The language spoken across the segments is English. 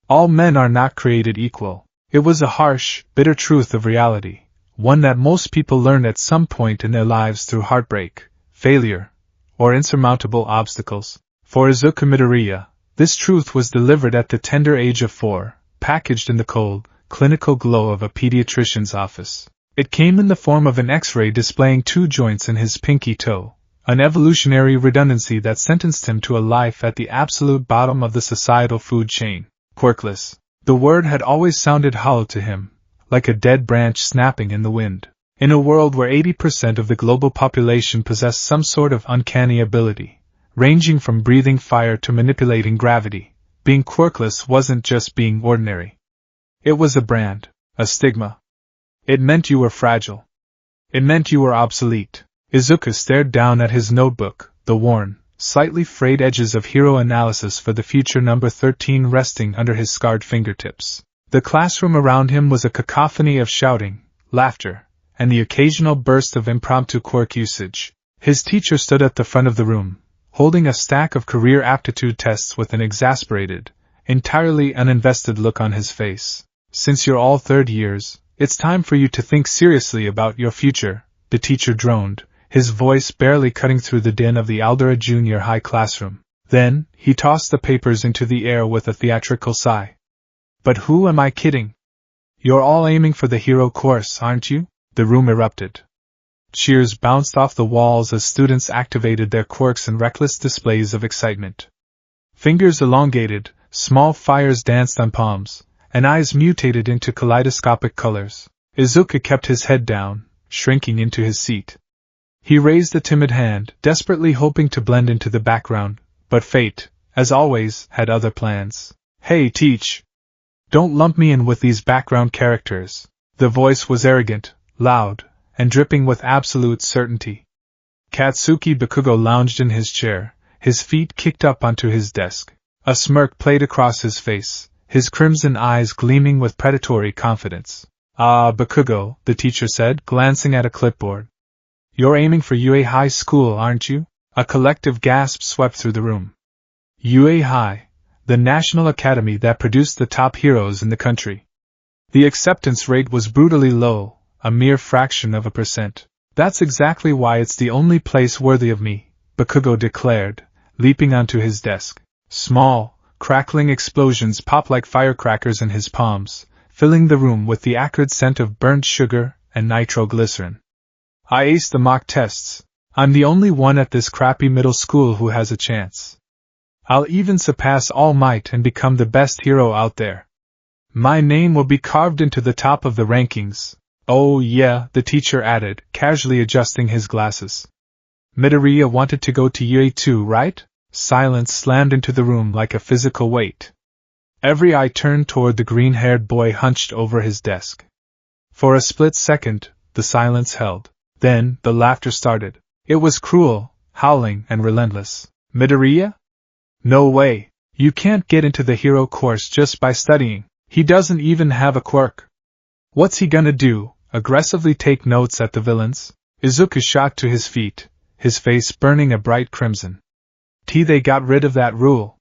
All men are not created equal. It was a harsh, bitter truth of reality, one that most people learn at some point in their lives through heartbreak, failure, or insurmountable obstacles. For Izuku Midoriya, this truth was delivered at the tender age of 4, packaged in the cold, clinical glow of a pediatrician's office. It came in the form of an X-ray displaying 2 joints in his pinky toe, an evolutionary redundancy that sentenced him to a life at the absolute bottom of the societal food chain. Quirkless. The word had always sounded hollow to him, like a dead branch snapping in the wind. In a world where 80% of the global population possessed some sort of uncanny ability, ranging from breathing fire to manipulating gravity, being quirkless wasn't just being ordinary. It was a brand, a stigma. It meant you were fragile. It meant you were obsolete. Izuku stared down at his notebook, the worn, slightly frayed edges of hero analysis for the future number 13 resting under his scarred fingertips. The classroom around him was a cacophony of shouting, laughter, and the occasional burst of impromptu quirk usage. His teacher stood at the front of the room, holding a stack of career aptitude tests with an exasperated, entirely uninvested look on his face. "Since you're all third years, it's time for you to think seriously about your future," the teacher droned, his voice barely cutting through the din of the Aldera Junior High classroom. Then, he tossed the papers into the air with a theatrical sigh. "But who am I kidding? You're all aiming for the hero course, aren't you?" The room erupted. Cheers bounced off the walls as students activated their quirks in reckless displays of excitement. Fingers elongated, small fires danced on palms, and eyes mutated into kaleidoscopic colors. Izuku kept his head down, shrinking into his seat. He raised a timid hand, desperately hoping to blend into the background, but fate, as always, had other plans. "Hey, Teach! Don't lump me in with these background characters." The voice was arrogant, loud, and dripping with absolute certainty. Katsuki Bakugo lounged in his chair, his feet kicked up onto his desk. A smirk played across his face, his crimson eyes gleaming with predatory confidence. "Ah, Bakugo," the teacher said, glancing at a clipboard. "You're aiming for UA High School, aren't you?" A collective gasp swept through the room. UA High, the national academy that produced the top heroes in the country. The acceptance rate was brutally low, a mere fraction of a %. "That's exactly why it's the only place worthy of me," Bakugo declared, leaping onto his desk. Small, crackling explosions popped like firecrackers in his palms, filling the room with the acrid scent of burnt sugar and nitroglycerin. "I aced the mock tests. I'm the only one at this crappy middle school who has a chance. I'll even surpass All Might and become the best hero out there. My name will be carved into the top of the rankings." "Oh yeah," the teacher added, casually adjusting his glasses. "Midoriya wanted to go to UA too, right?" Silence slammed into the room like a physical weight. Every eye turned toward the green-haired boy hunched over his desk. For a split second, the silence held. Then, the laughter started. It was cruel, howling, and relentless. "Midoriya? No way. You can't get into the hero course just by studying. He doesn't even have a quirk. What's he gonna do, aggressively take notes at the villains?" Izuku shot to his feet, his face burning a bright crimson. "They got rid of that rule,"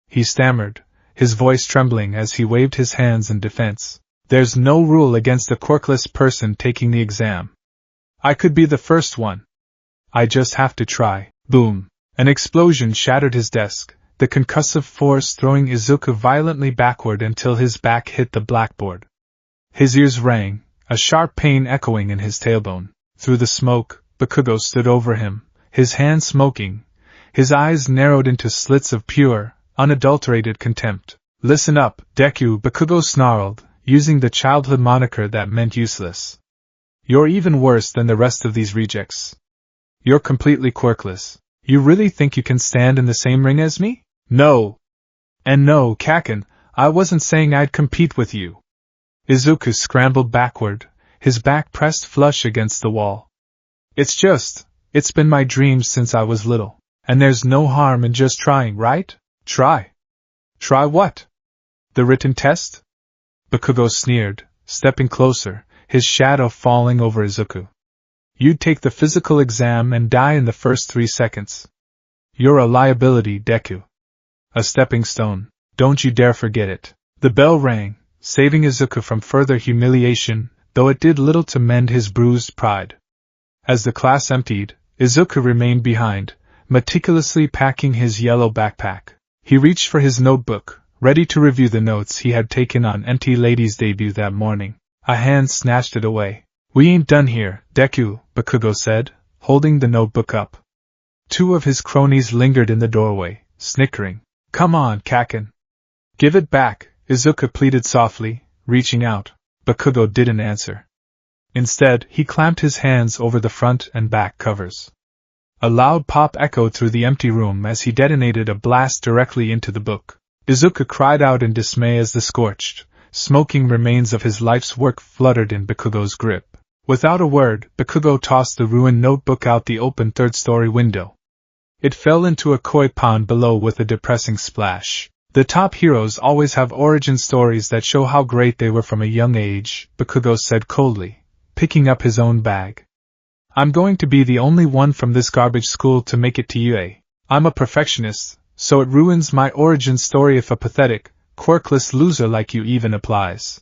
he stammered, his voice trembling as he waved his hands in defense. "There's no rule against a quirkless person taking the exam. I could be the first one. I just have to try." Boom! An explosion shattered his desk, the concussive force throwing Izuku violently backward until his back hit the blackboard. His ears rang, a sharp pain echoing in his tailbone. Through the smoke, Bakugo stood over him, his hands smoking, his eyes narrowed into slits of pure, unadulterated contempt. "Listen up, Deku," Bakugo snarled, using the childhood moniker that meant useless. "You're even worse than the rest of these rejects. You're completely quirkless. You really think you can stand in the same ring as me?" "No. And no, Kaken, I wasn't saying I'd compete with you." Izuku scrambled backward, his back pressed flush against the wall. It's been my dream since I was little. And there's no harm in just trying, right?" "Try? Try what? The written test?" Bakugo sneered, stepping closer, his shadow falling over Izuku. "You'd take the physical exam and die in the first 3 seconds. You're a liability, Deku. A stepping stone. Don't you dare forget it." The bell rang, saving Izuku from further humiliation, though it did little to mend his bruised pride. As the class emptied, Izuku remained behind, meticulously packing his yellow backpack. He reached for his notebook, ready to review the notes he had taken on Empty Lady's debut that morning. A hand snatched it away. "We ain't done here, Deku," Bakugo said, holding the notebook up. Two of his cronies lingered in the doorway, snickering. "Come on, Kaken. Give it back," Izuku pleaded softly, reaching out. Bakugo didn't answer. Instead, he clamped his hands over the front and back covers. A loud pop echoed through the empty room as he detonated a blast directly into the book. Izuku cried out in dismay as the scorched, smoking remains of his life's work fluttered in Bakugo's grip. Without a word, Bakugo tossed the ruined notebook out the open third-story window. It fell into a koi pond below with a depressing splash. "The top heroes always have origin stories that show how great they were from a young age," Bakugo said coldly, picking up his own bag. "I'm going to be the only one from this garbage school to make it to UA. I'm a perfectionist, so it ruins my origin story if a pathetic, quirkless loser like you even applies.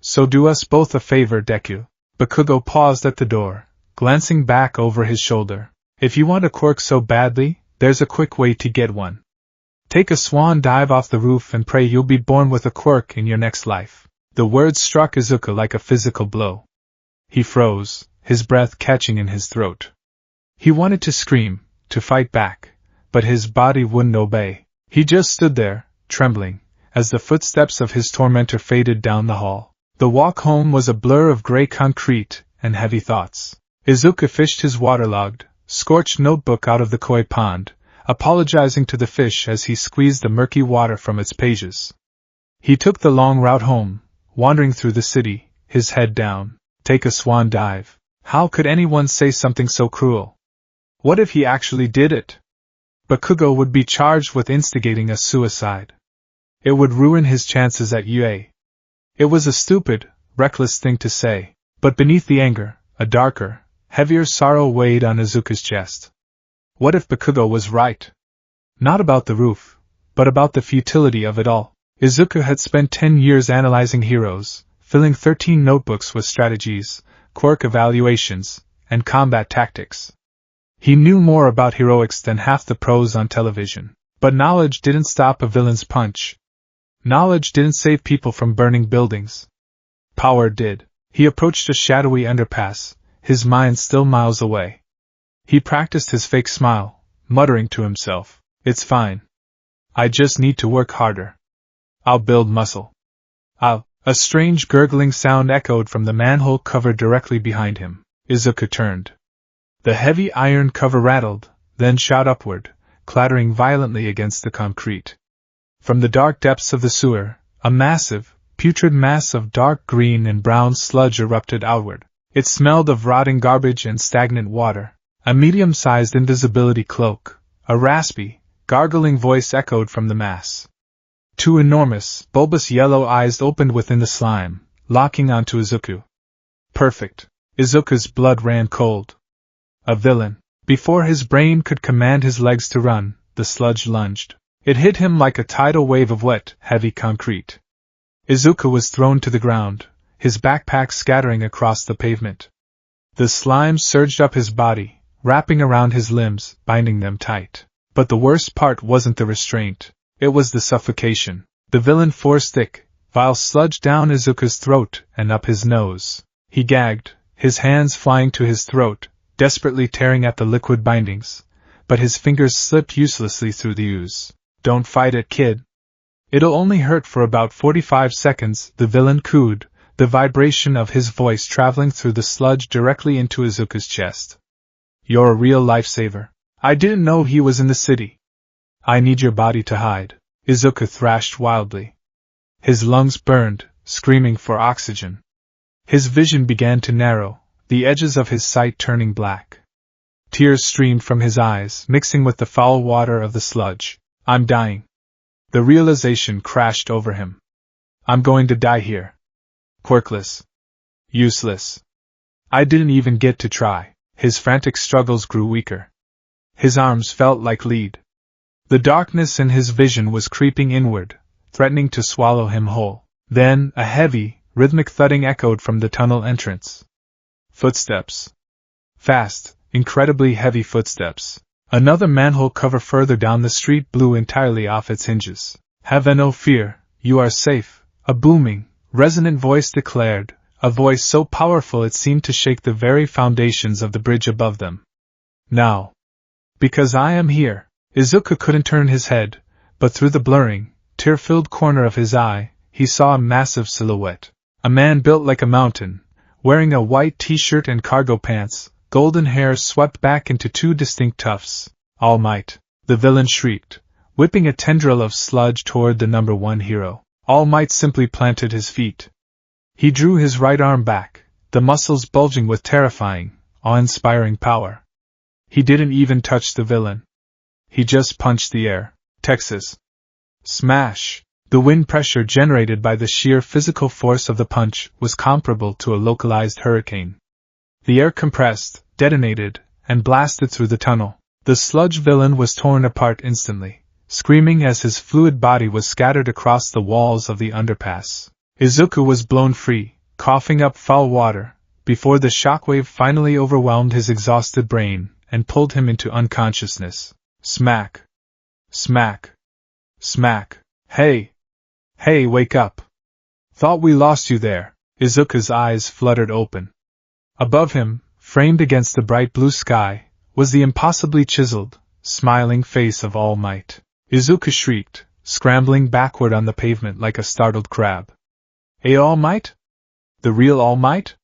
So do us both a favor, Deku." Bakugo paused at the door, glancing back over his shoulder. "If you want a quirk so badly, there's a quick way to get one. Take a swan dive off the roof and pray you'll be born with a quirk in your next life." The words struck Izuku like a physical blow. He froze, his breath catching in his throat. He wanted to scream, to fight back, but his body wouldn't obey. He just stood there, trembling, as the footsteps of his tormentor faded down the hall. The walk home was a blur of gray concrete and heavy thoughts. Izuku fished his waterlogged, scorched notebook out of the koi pond, apologizing to the fish as he squeezed the murky water from its pages. He took the long route home, wandering through the city, his head down. Take a swan dive. How could anyone say something so cruel? What if he actually did it? Bakugo would be charged with instigating a suicide. It would ruin his chances at UA. It was a stupid, reckless thing to say, but beneath the anger, a darker, heavier sorrow weighed on Izuku's chest. What if Bakugo was right? Not about the roof, but about the futility of it all. Izuku had spent 10 years analyzing heroes, filling 13 notebooks with strategies, quirk evaluations, and combat tactics. He knew more about heroics than half the pros on television. But knowledge didn't stop a villain's punch. Knowledge didn't save people from burning buildings. Power did. He approached a shadowy underpass, his mind still miles away. He practiced his fake smile, muttering to himself, "It's fine. I just need to work harder. I'll build muscle. A strange gurgling sound echoed from the manhole cover directly behind him. Izuku turned. The heavy iron cover rattled, then shot upward, clattering violently against the concrete. From the dark depths of the sewer, a massive, putrid mass of dark green and brown sludge erupted outward. It smelled of rotting garbage and stagnant water. A medium-sized invisibility cloak, a raspy, gargling voice echoed from the mass. Two enormous, bulbous yellow eyes opened within the slime, locking onto Izuku. Perfect. Izuku's blood ran cold. A villain. Before his brain could command his legs to run, the sludge lunged. It hit him like a tidal wave of wet, heavy concrete. Izuku was thrown to the ground, his backpack scattering across the pavement. The slime surged up his body, wrapping around his limbs, binding them tight. But the worst part wasn't the restraint. It was the suffocation. The villain forced thick, vile sludge down Izuku's throat and up his nose. He gagged, his hands flying to his throat, desperately tearing at the liquid bindings, but his fingers slipped uselessly through the ooze. "Don't fight it, kid. It'll only hurt for about 45 seconds, the villain cooed, the vibration of his voice traveling through the sludge directly into Izuku's chest. "You're a real lifesaver. I didn't know he was in the city. I need your body to hide," Izuku thrashed wildly. His lungs burned, screaming for oxygen. His vision began to narrow, the edges of his sight turning black. Tears streamed from his eyes, mixing with the foul water of the sludge. "I'm dying." The realization crashed over him. "I'm going to die here. Quirkless. Useless. I didn't even get to try." His frantic struggles grew weaker. His arms felt like lead. The darkness in his vision was creeping inward, threatening to swallow him whole. Then, a heavy, rhythmic thudding echoed from the tunnel entrance. Footsteps. Fast, incredibly heavy footsteps. Another manhole cover further down the street blew entirely off its hinges. "Have no fear, you are safe," a booming, resonant voice declared, a voice so powerful it seemed to shake the very foundations of the bridge above them. "Now. Because I am here." Izuku couldn't turn his head, but through the blurring, tear-filled corner of his eye, he saw a massive silhouette. A man built like a mountain, wearing a white t-shirt and cargo pants, golden hair swept back into two distinct tufts. "All Might!" the villain shrieked, whipping a tendril of sludge toward the number one hero. All Might simply planted his feet. He drew his right arm back, the muscles bulging with terrifying, awe-inspiring power. He didn't even touch the villain. He just punched the air. Texas. Smash! The wind pressure generated by the sheer physical force of the punch was comparable to a localized hurricane. The air compressed, detonated, and blasted through the tunnel. The sludge villain was torn apart instantly, screaming as his fluid body was scattered across the walls of the underpass. Izuku was blown free, coughing up foul water, before the shockwave finally overwhelmed his exhausted brain and pulled him into unconsciousness. Smack! Smack! Smack! Hey! Hey, wake up! Thought we lost you there. Izuku's eyes fluttered open. Above him, framed against the bright blue sky, was the impossibly chiseled, smiling face of All Might. Izuku shrieked, scrambling backward on the pavement like a startled crab. All Might? The real All Might?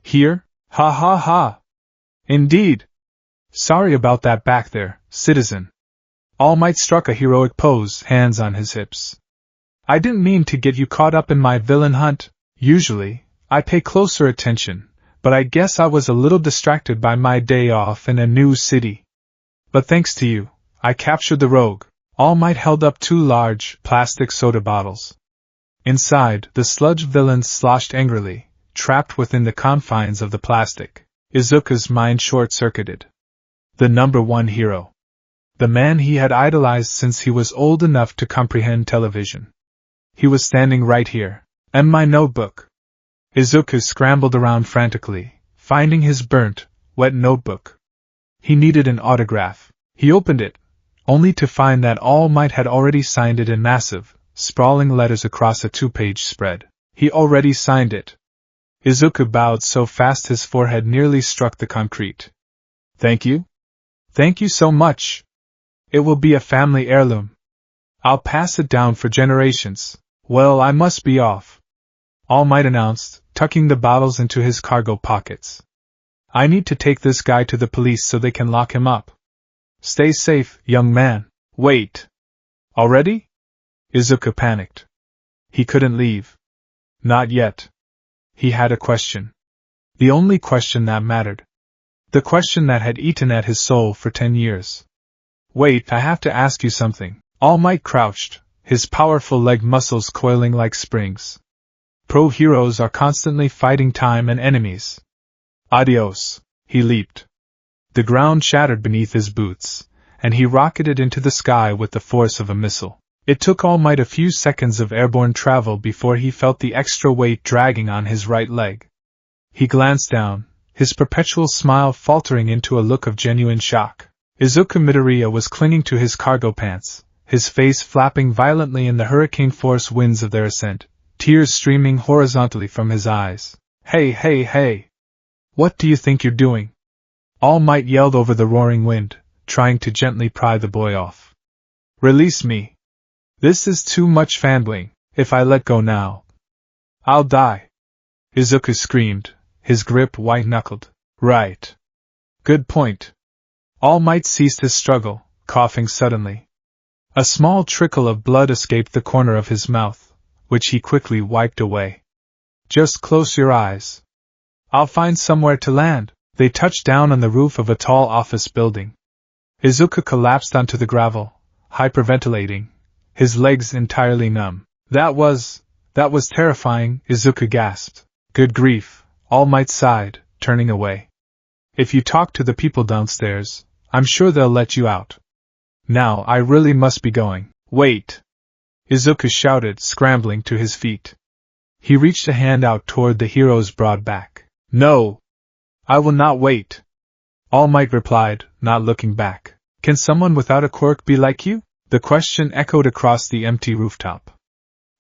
Here? Ha ha ha! Indeed! Sorry about that back there, citizen. All Might struck a heroic pose, hands on his hips. I didn't mean to get you caught up in my villain hunt. Usually, I pay closer attention, but I guess I was a little distracted by my day off in a new city. But thanks to you, I captured the rogue. All Might held up two large, plastic soda bottles. Inside, the sludge villain sloshed angrily, trapped within the confines of the plastic. Izuku's mind short-circuited. The number one hero. The man he had idolized since he was old enough to comprehend television. He was standing right here. And my notebook. Izuku scrambled around frantically, finding his burnt, wet notebook. He needed an autograph. He opened it, only to find that All Might had already signed it in massive, sprawling letters across a 2-page spread. He already signed it. Izuku bowed so fast his forehead nearly struck the concrete. Thank you? Thank you so much. It will be a family heirloom. I'll pass it down for generations. Well, I must be off. All Might announced, tucking the bottles into his cargo pockets. I need to take this guy to the police so they can lock him up. Stay safe, young man. Wait. Already? Izuku panicked. He couldn't leave. Not yet. He had a question. The only question that mattered. The question that had eaten at his soul for 10 years. Wait, I have to ask you something. All Might crouched, his powerful leg muscles coiling like springs. Pro heroes are constantly fighting time and enemies. Adios. He leaped. The ground shattered beneath his boots, and he rocketed into the sky with the force of a missile. It took All Might a few seconds of airborne travel before he felt the extra weight dragging on his right leg. He glanced down, his perpetual smile faltering into a look of genuine shock. Izuku Midoriya was clinging to his cargo pants, his face flapping violently in the hurricane-force winds of their ascent, tears streaming horizontally from his eyes. Hey, hey, hey! What do you think you're doing? All Might yelled over the roaring wind, trying to gently pry the boy off. Release me. This is too much fambling. If I let go now, I'll die. Izuku screamed, his grip white-knuckled. Right. Good point. All Might ceased his struggle, coughing suddenly. A small trickle of blood escaped the corner of his mouth, which he quickly wiped away. Just close your eyes. I'll find somewhere to land. They touched down on the roof of a tall office building. Izuku collapsed onto the gravel, hyperventilating, his legs entirely numb. That was terrifying, Izuku gasped. Good grief, All Might sighed, turning away. If you talk to the people downstairs, I'm sure they'll let you out. Now I really must be going. Wait. Izuku shouted, scrambling to his feet. He reached a hand out toward the hero's broad back. No! I will not wait! All Might replied, not looking back. Can someone without a quirk be like you? The question echoed across the empty rooftop.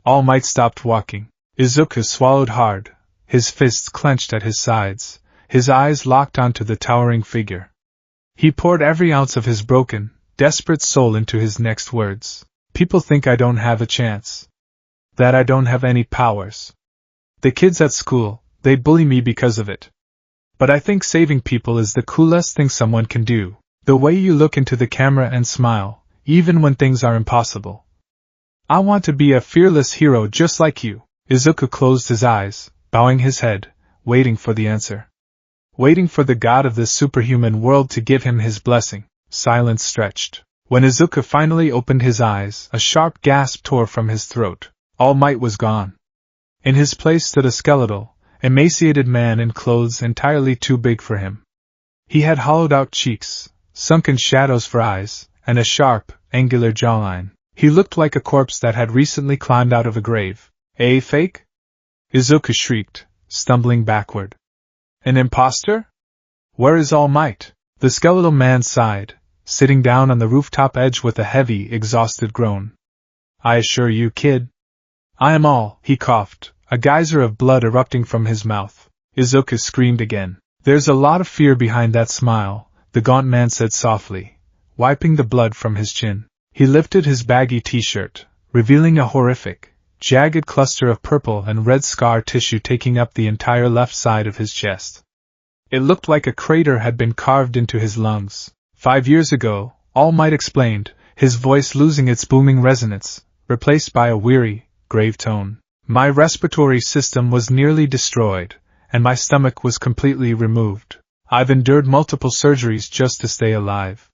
All Might stopped walking. Izuku swallowed hard, his fists clenched at his sides, his eyes locked onto the towering figure. He poured every ounce of his broken, desperate soul into his next words. People think I don't have a chance. That I don't have any powers. The kids at school, they bully me because of it. But I think saving people is the coolest thing someone can do. The way you look into the camera and smile, even when things are impossible. I want to be a fearless hero just like you. Izuku closed his eyes, bowing his head, waiting for the answer. Waiting for the god of this superhuman world to give him his blessing. Silence stretched. When Izuku finally opened his eyes, a sharp gasp tore from his throat. All Might was gone. In his place stood a skeletal, emaciated man in clothes entirely too big for him. He had hollowed-out cheeks, sunken shadows for eyes, and a sharp, angular jawline. He looked like a corpse that had recently climbed out of a grave. A fake? Izuku shrieked, stumbling backward. An imposter? Where is All Might? The skeletal man sighed, sitting down on the rooftop edge with a heavy, exhausted groan. I assure you, kid. I am all, he coughed, a geyser of blood erupting from his mouth. Izuku screamed again. There's a lot of fear behind that smile, the gaunt man said softly, wiping the blood from his chin. He lifted his baggy t-shirt, revealing a horrific, jagged cluster of purple and red scar tissue taking up the entire left side of his chest. It looked like a crater had been carved into his lungs. 5 years ago, All Might explained, his voice losing its booming resonance, replaced by a weary, grave tone. My respiratory system was nearly destroyed, and my stomach was completely removed. I've endured multiple surgeries just to stay alive.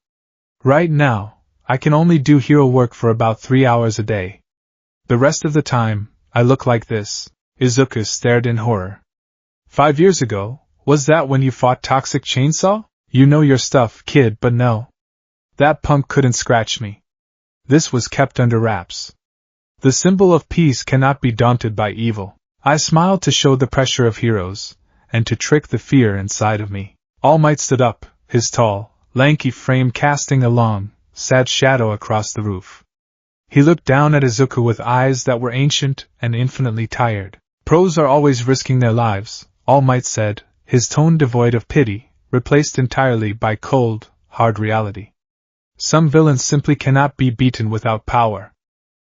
Right now, I can only do hero work for about 3 hours a day. The rest of the time, I look like this. Izuku stared in horror. 5 years ago, was that when you fought Toxic Chainsaw? You know your stuff, kid, but no. That punk couldn't scratch me. This was kept under wraps. The symbol of peace cannot be daunted by evil. I smiled to show the pressure of heroes, and to trick the fear inside of me. All Might stood up, his tall, lanky frame casting a long, sad shadow across the roof. He looked down at Izuku with eyes that were ancient and infinitely tired. Pros are always risking their lives, All Might said, his tone devoid of pity, replaced entirely by cold, hard reality. Some villains simply cannot be beaten without power.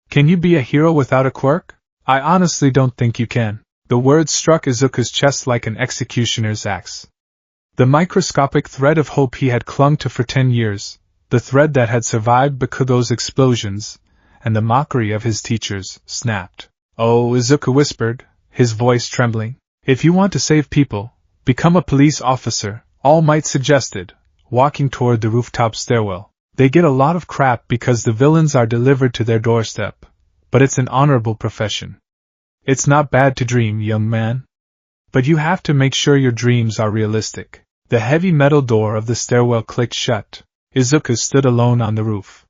Can you be a hero without a quirk? I honestly don't think you can. The words struck Izuku's chest like an executioner's axe. The microscopic thread of hope he had clung to for 10 years, the thread that had survived Bakugo's explosions, and the mockery of his teachers, snapped. Oh, Izuku whispered, his voice trembling. If you want to save people, become a police officer, All Might suggested, walking toward the rooftop stairwell. They get a lot of crap because the villains are delivered to their doorstep, but it's an honorable profession. It's not bad to dream, young man. But you have to make sure your dreams are realistic. The heavy metal door of the stairwell clicked shut. Izuku stood alone on the roof.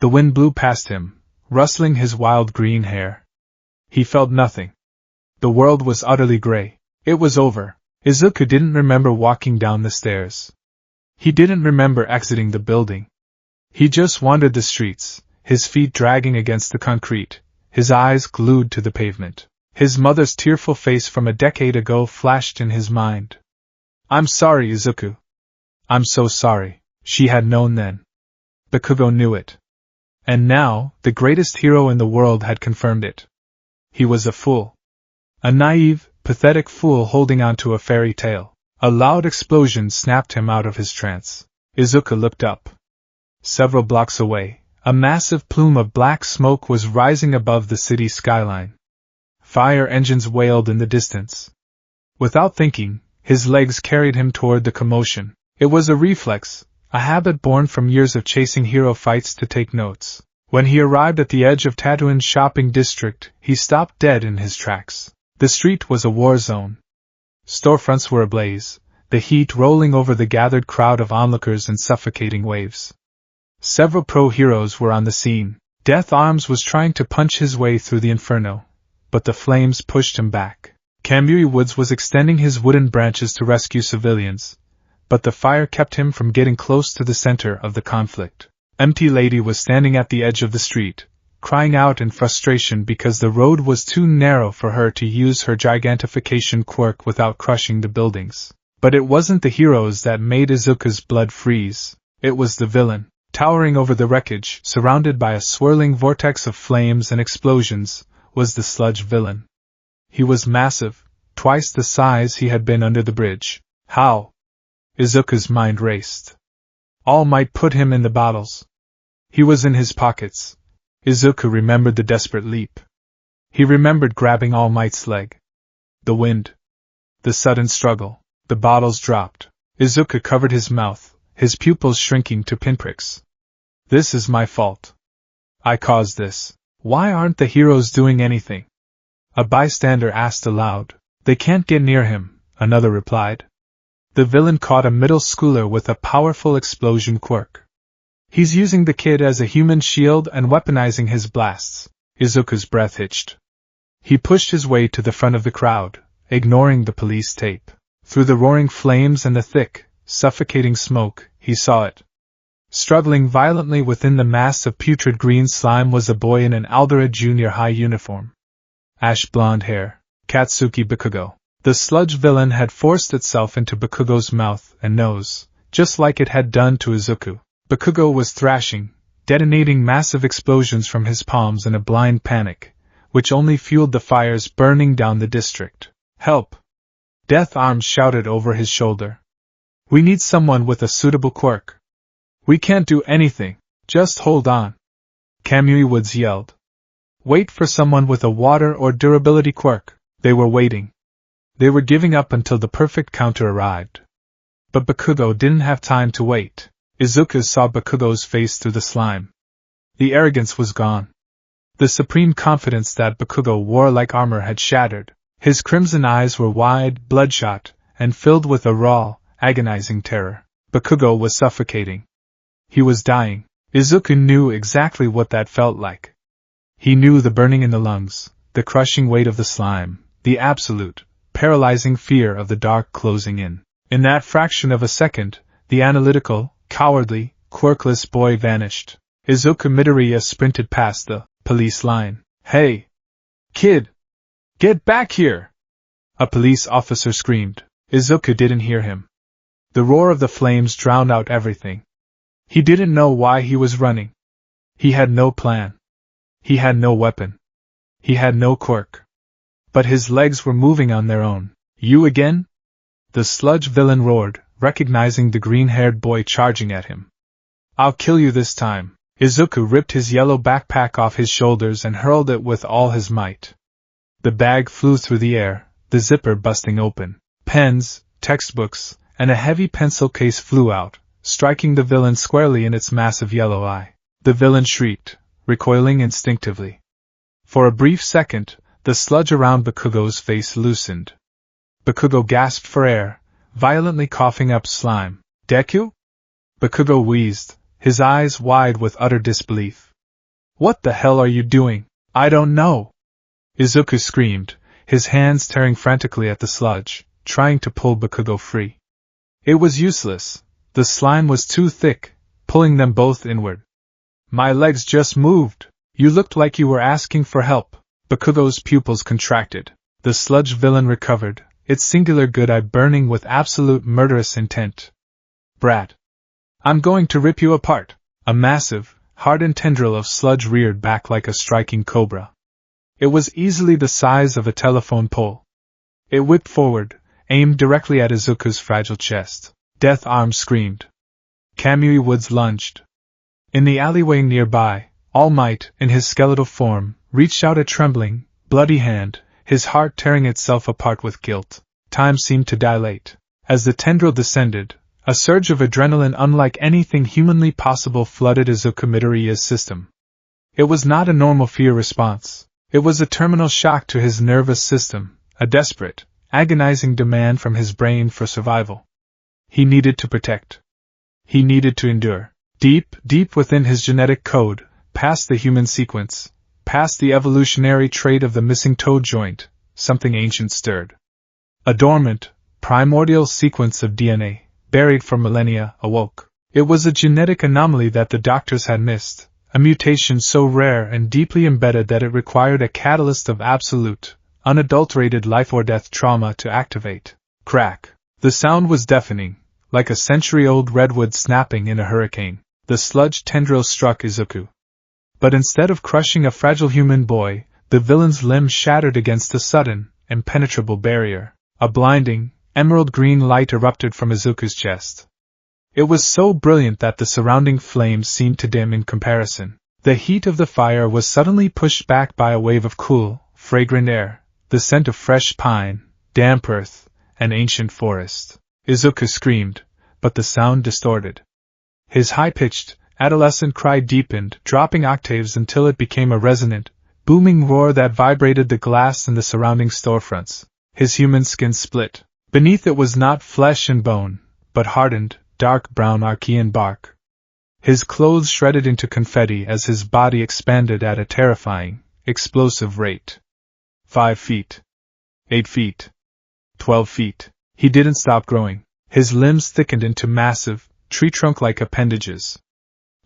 The wind blew past him, rustling his wild green hair. He felt nothing. The world was utterly gray. It was over. Izuku didn't remember walking down the stairs. He didn't remember exiting the building. He just wandered the streets, his feet dragging against the concrete, his eyes glued to the pavement. His mother's tearful face from a decade ago flashed in his mind. I'm sorry, Izuku. I'm so sorry. She had known then. Bakugo knew it. And now, the greatest hero in the world had confirmed it. He was a fool. A naive, pathetic fool holding on to a fairy tale. A loud explosion snapped him out of his trance. Izuku looked up. Several blocks away, a massive plume of black smoke was rising above the city skyline. Fire engines wailed in the distance. Without thinking, his legs carried him toward the commotion. It was a reflex, a habit born from years of chasing hero fights to take notes. When he arrived at the edge of Tatooine's shopping district, he stopped dead in his tracks. The street was a war zone. Storefronts were ablaze, the heat rolling over the gathered crowd of onlookers in suffocating waves. Several pro-heroes were on the scene. Death Arms was trying to punch his way through the inferno, but the flames pushed him back. Kamui Woods was extending his wooden branches to rescue civilians, but the fire kept him from getting close to the center of the conflict. Empty Lady was standing at the edge of the street, crying out in frustration because the road was too narrow for her to use her gigantification quirk without crushing the buildings. But it wasn't the heroes that made Izuku's blood freeze, it was the villain. Towering over the wreckage, surrounded by a swirling vortex of flames and explosions, was the sludge villain. He was massive, twice the size he had been under the bridge. How? Izuku's mind raced. All Might put him in the bottles. He was in his pockets. Izuku remembered the desperate leap. He remembered grabbing All Might's leg. The wind. The sudden struggle. The bottles dropped. Izuku covered his mouth, his pupils shrinking to pinpricks. This is my fault. I caused this. Why aren't the heroes doing anything? A bystander asked aloud. They can't get near him, another replied. The villain caught a middle schooler with a powerful explosion quirk. He's using the kid as a human shield and weaponizing his blasts. Izuku's breath hitched. He pushed his way to the front of the crowd, ignoring the police tape. Through the roaring flames and the thick, suffocating smoke, he saw it. Struggling violently within the mass of putrid green slime was a boy in an Aldera junior high uniform. Ash blonde hair. Katsuki Bakugo. The sludge villain had forced itself into Bakugo's mouth and nose, just like it had done to Izuku. Bakugo was thrashing, detonating massive explosions from his palms in a blind panic, which only fueled the fires burning down the district. Help! Death Arms shouted over his shoulder. We need someone with a suitable quirk. We can't do anything, just hold on. Kamui Woods yelled. Wait for someone with a water or durability quirk. They were waiting. They were giving up until the perfect counter arrived. But Bakugo didn't have time to wait. Izuku saw Bakugo's face through the slime. The arrogance was gone. The supreme confidence that Bakugo wore like armor had shattered. His crimson eyes were wide, bloodshot, and filled with a raw, agonizing terror. Bakugo was suffocating. He was dying. Izuku knew exactly what that felt like. He knew the burning in the lungs, the crushing weight of the slime, the absolute, paralyzing fear of the dark closing in. In that fraction of a second, the analytical, cowardly, quirkless boy vanished. Izuku Midoriya sprinted past the police line. Hey! Kid! Get back here! A police officer screamed. Izuku didn't hear him. The roar of the flames drowned out everything. He didn't know why he was running. He had no plan. He had no weapon. He had no quirk. But his legs were moving on their own. You again? The sludge villain roared, recognizing the green-haired boy charging at him. I'll kill you this time. Izuku ripped his yellow backpack off his shoulders and hurled it with all his might. The bag flew through the air, the zipper busting open. Pens, textbooks, and a heavy pencil case flew out, striking the villain squarely in its massive yellow eye. The villain shrieked, recoiling instinctively. For a brief second, the sludge around Bakugo's face loosened. Bakugo gasped for air, violently coughing up slime. Deku? Bakugo wheezed, his eyes wide with utter disbelief. What the hell are you doing? I don't know. Izuku screamed, his hands tearing frantically at the sludge, trying to pull Bakugo free. It was useless. The slime was too thick, pulling them both inward. My legs just moved. You looked like you were asking for help. Bakugo's pupils contracted. The sludge villain recovered, its singular good eye burning with absolute murderous intent. Brat. I'm going to rip you apart. A massive, hardened tendril of sludge reared back like a striking cobra. It was easily the size of a telephone pole. It whipped forward, aimed directly at Izuku's fragile chest. Death Arms screamed. Kamui Woods lunged. In the alleyway nearby, All Might, in his skeletal form, reached out a trembling, bloody hand, his heart tearing itself apart with guilt. Time seemed to dilate. As the tendril descended, a surge of adrenaline unlike anything humanly possible flooded Izuku Midoriya's system. It was not a normal fear response. It was a terminal shock to his nervous system, a desperate, agonizing demand from his brain for survival. He needed to protect. He needed to endure. Deep, deep within his genetic code, past the human sequence, past the evolutionary trait of the missing toe joint, something ancient stirred. A dormant, primordial sequence of DNA, buried for millennia, awoke. It was a genetic anomaly that the doctors had missed, a mutation so rare and deeply embedded that it required a catalyst of absolute, unadulterated life-or-death trauma to activate. Crack. The sound was deafening, like a century-old redwood snapping in a hurricane. The sludge tendril struck Izuku. But instead of crushing a fragile human boy, the villain's limb shattered against a sudden, impenetrable barrier. A blinding, emerald-green light erupted from Izuku's chest. It was so brilliant that the surrounding flames seemed to dim in comparison. The heat of the fire was suddenly pushed back by a wave of cool, fragrant air, the scent of fresh pine, damp earth, and ancient forest. Izuku screamed, but the sound distorted. His high-pitched, adolescent cry deepened, dropping octaves until it became a resonant, booming roar that vibrated the glass in the surrounding storefronts. His human skin split. Beneath it was not flesh and bone, but hardened, dark brown Archean bark. His clothes shredded into confetti as his body expanded at a terrifying, explosive rate. 5 feet. 8 feet. 12 feet. He didn't stop growing. His limbs thickened into massive, tree-trunk-like appendages.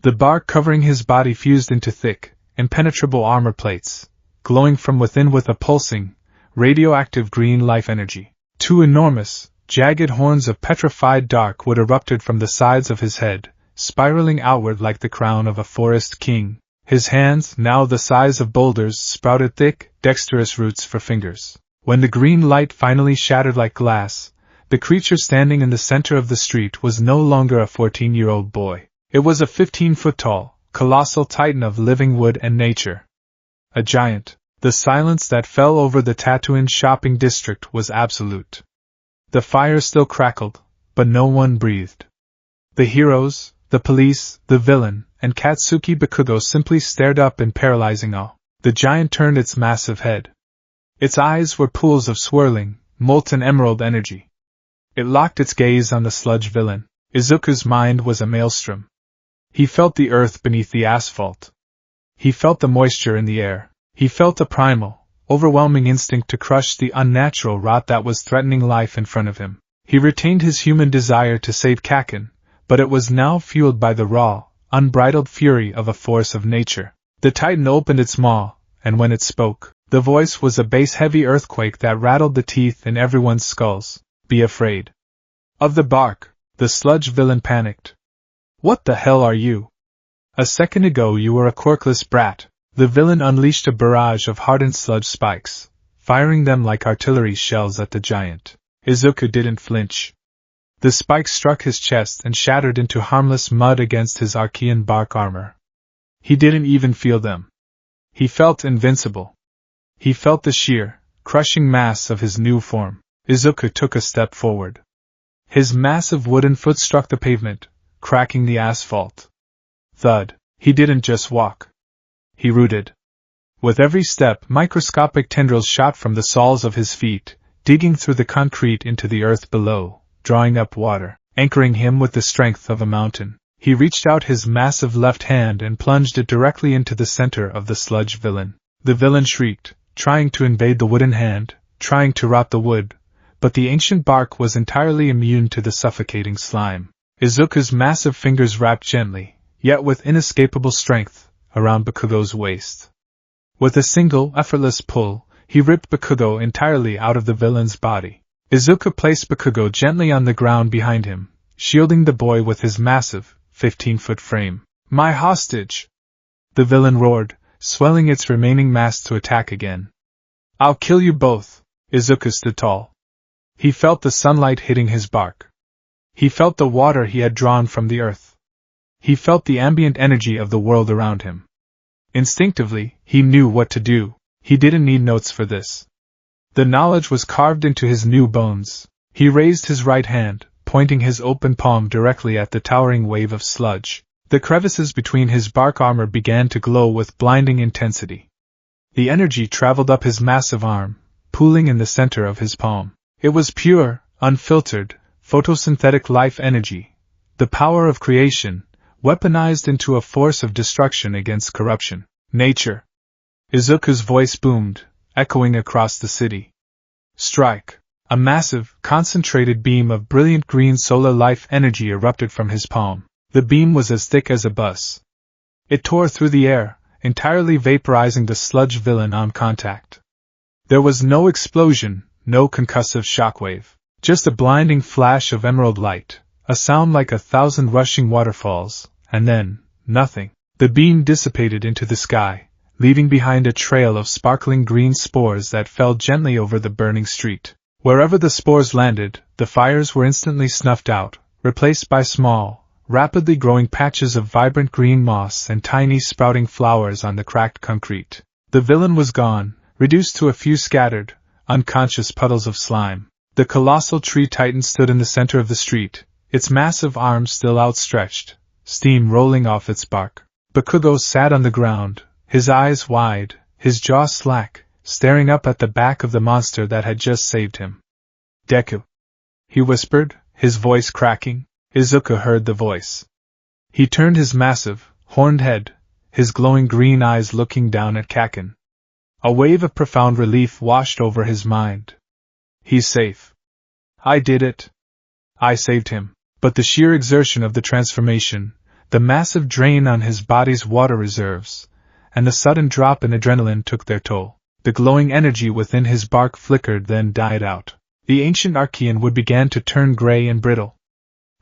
The bark covering his body fused into thick, impenetrable armor plates, glowing from within with a pulsing, radioactive green life energy. 2 enormous, jagged horns of petrified dark wood erupted from the sides of his head, spiraling outward like the crown of a forest king. His hands, now the size of boulders, sprouted thick, dexterous roots for fingers. When the green light finally shattered like glass, the creature standing in the center of the street was no longer a 14-year-old boy. It was a 15-foot-tall, colossal titan of living wood and nature. A giant. The silence that fell over the Tatooine shopping district was absolute. The fire still crackled, but no one breathed. The heroes, the police, the villain, and Katsuki Bakugo simply stared up in paralyzing awe. The giant turned its massive head. Its eyes were pools of swirling, molten emerald energy. It locked its gaze on the sludge villain. Izuku's mind was a maelstrom. He felt the earth beneath the asphalt. He felt the moisture in the air. He felt a primal, overwhelming instinct to crush the unnatural rot that was threatening life in front of him. He retained his human desire to save Kakin, but it was now fueled by the raw, unbridled fury of a force of nature. The titan opened its maw, and when it spoke, the voice was a bass-heavy earthquake that rattled the teeth in everyone's skulls. Be afraid of the bark. The sludge villain panicked. What the hell are you? A second ago you were a quirkless brat. The villain unleashed a barrage of hardened sludge spikes, firing them like artillery shells at the giant. Izuku didn't flinch. The spikes struck his chest and shattered into harmless mud against his Archean bark armor. He didn't even feel them. He felt invincible. He felt the sheer, crushing mass of his new form. Izuku took a step forward. His massive wooden foot struck the pavement, cracking the asphalt. Thud. He didn't just walk. He rooted. With every step, microscopic tendrils shot from the soles of his feet, digging through the concrete into the earth below, drawing up water, anchoring him with the strength of a mountain. He reached out his massive left hand and plunged it directly into the center of the sludge villain. The villain shrieked, trying to invade the wooden hand, trying to rot the wood, but the ancient bark was entirely immune to the suffocating slime. Izuku's massive fingers wrapped gently, yet with inescapable strength, around Bakugo's waist. With a single, effortless pull, he ripped Bakugo entirely out of the villain's body. Izuku placed Bakugo gently on the ground behind him, shielding the boy with his massive, 15-foot frame. My hostage! The villain roared, swelling its remaining mass to attack again. I'll kill you both! Izuku stood tall. He felt the sunlight hitting his bark. He felt the water he had drawn from the earth. He felt the ambient energy of the world around him. Instinctively, he knew what to do. He didn't need notes for this. The knowledge was carved into his new bones. He raised his right hand, pointing his open palm directly at the towering wave of sludge. The crevices between his bark armor began to glow with blinding intensity. The energy traveled up his massive arm, pooling in the center of his palm. It was pure, unfiltered, photosynthetic life energy, the power of creation, weaponized into a force of destruction against corruption. Nature. Izuku's voice boomed, echoing across the city. Strike. A massive, concentrated beam of brilliant green solar life energy erupted from his palm. The beam was as thick as a bus. It tore through the air, entirely vaporizing the sludge villain on contact. There was no explosion, no concussive shockwave. Just a blinding flash of emerald light, a sound like 1,000 rushing waterfalls, and then, nothing. The beam dissipated into the sky, leaving behind a trail of sparkling green spores that fell gently over the burning street. Wherever the spores landed, the fires were instantly snuffed out, replaced by small, rapidly growing patches of vibrant green moss and tiny sprouting flowers on the cracked concrete. The villain was gone, reduced to a few scattered, unconscious puddles of slime. The colossal tree titan stood in the center of the street, its massive arms still outstretched, steam rolling off its bark. Bakugo sat on the ground, his eyes wide, his jaw slack, staring up at the back of the monster that had just saved him. Deku, he whispered, his voice cracking. Izuku heard the voice. He turned his massive, horned head, his glowing green eyes looking down at Kaken. A wave of profound relief washed over his mind. He's safe. I did it. I saved him. But the sheer exertion of the transformation, the massive drain on his body's water reserves, and the sudden drop in adrenaline took their toll. The glowing energy within his bark flickered then died out. The ancient Archean wood began to turn gray and brittle.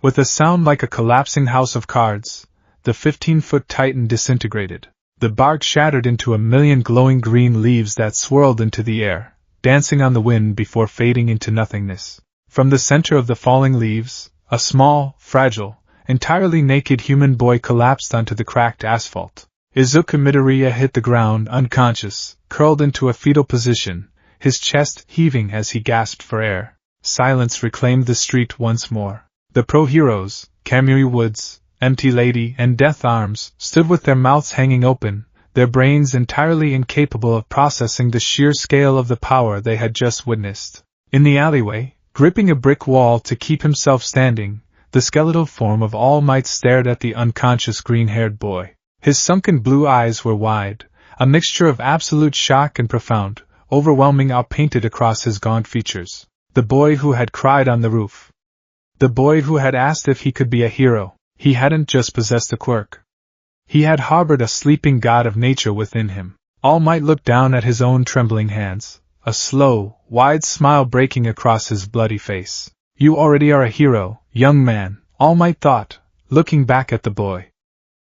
With a sound like a collapsing house of cards, the 15-foot titan disintegrated. The bark shattered into a million glowing green leaves that swirled into the air, dancing on the wind before fading into nothingness. From the center of the falling leaves, a small, fragile, entirely naked human boy collapsed onto the cracked asphalt. Izuku Midoriya hit the ground unconscious, curled into a fetal position, his chest heaving as he gasped for air. Silence reclaimed the street once more. The pro-heroes, Kamui Woods, Empty Lady, and Death Arms, stood with their mouths hanging open, their brains entirely incapable of processing the sheer scale of the power they had just witnessed. In the alleyway, gripping a brick wall to keep himself standing, the skeletal form of All Might stared at the unconscious green-haired boy. His sunken blue eyes were wide, a mixture of absolute shock and profound, overwhelming awe painted across his gaunt features. The boy who had cried on the roof. The boy who had asked if he could be a hero. He hadn't just possessed a quirk. He had harbored a sleeping god of nature within him. All Might looked down at his own trembling hands, a slow, wide smile breaking across his bloody face. You already are a hero, young man, All Might thought, looking back at the boy.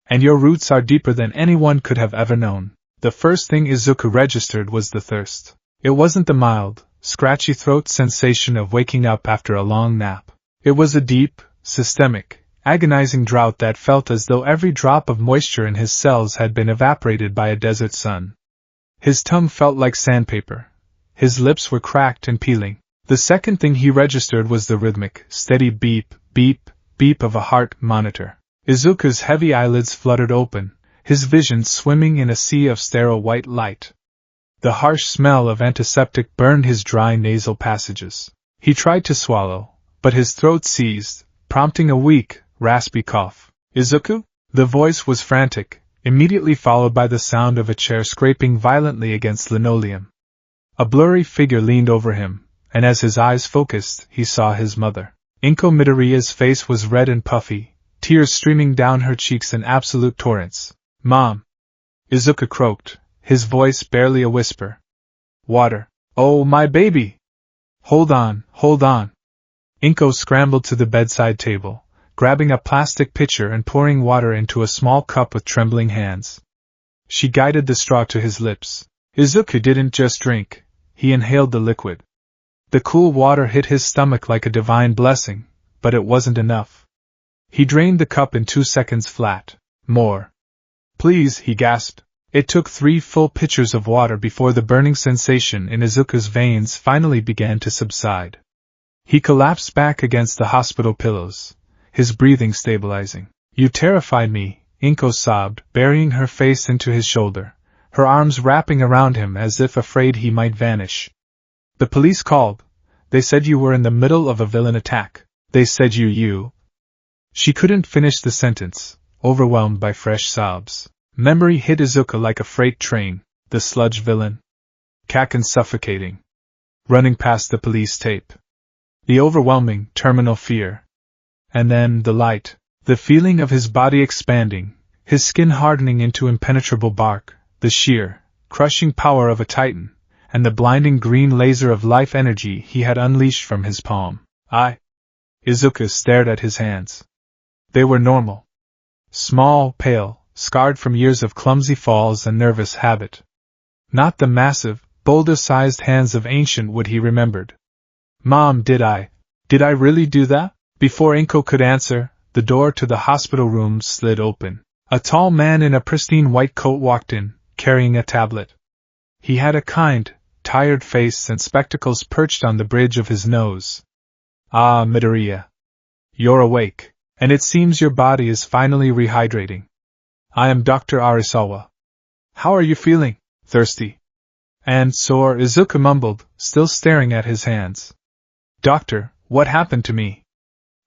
And your roots are deeper than anyone could have ever known. The first thing Izuku registered was the thirst. It wasn't the mild, scratchy throat sensation of waking up after a long nap. It was a deep, systemic, agonizing drought that felt as though every drop of moisture in his cells had been evaporated by a desert sun. His tongue felt like sandpaper. His lips were cracked and peeling. The second thing he registered was the rhythmic, steady beep, beep, beep of a heart monitor. Izuku's heavy eyelids fluttered open, his vision swimming in a sea of sterile white light. The harsh smell of antiseptic burned his dry nasal passages. He tried to swallow, but his throat seized, prompting a weak, raspy cough. Izuku? The voice was frantic, immediately followed by the sound of a chair scraping violently against linoleum. A blurry figure leaned over him, and as his eyes focused, he saw his mother. Inko Midoriya's face was red and puffy, tears streaming down her cheeks in absolute torrents. Mom! Izuku croaked, his voice barely a whisper. Water. Oh, my baby! Hold on, hold on. Inko scrambled to the bedside table, grabbing a plastic pitcher and pouring water into a small cup with trembling hands. She guided the straw to his lips. Izuku didn't just drink, he inhaled the liquid. The cool water hit his stomach like a divine blessing, but it wasn't enough. He drained the cup in 2 seconds flat. More. Please, he gasped. It took 3 full pitchers of water before the burning sensation in Izuku's veins finally began to subside. He collapsed back against the hospital pillows, his breathing stabilizing. You terrified me, Inko sobbed, burying her face into his shoulder, her arms wrapping around him as if afraid he might vanish. The police called. They said you were in the middle of a villain attack. They said you. She couldn't finish the sentence, overwhelmed by fresh sobs. Memory hit Izuku like a freight train, the sludge villain. Kaken suffocating. Running past the police tape. The overwhelming, terminal fear. And then the light. The feeling of his body expanding, his skin hardening into impenetrable bark, the sheer, crushing power of a titan, and the blinding green laser of life energy he had unleashed from his palm. Izuku stared at his hands. They were normal. Small, pale, scarred from years of clumsy falls and nervous habit. Not the massive, boulder-sized hands of ancient wood he remembered. Mom, did I really do that? Before Inko could answer, the door to the hospital room slid open. A tall man in a pristine white coat walked in, carrying a tablet. He had a kind, tired face and spectacles perched on the bridge of his nose. Ah, Midoriya. You're awake, and it seems your body is finally rehydrating. I am Dr. Arisawa. How are you feeling? Thirsty and sore, Izuku mumbled, still staring at his hands. Doctor, what happened to me?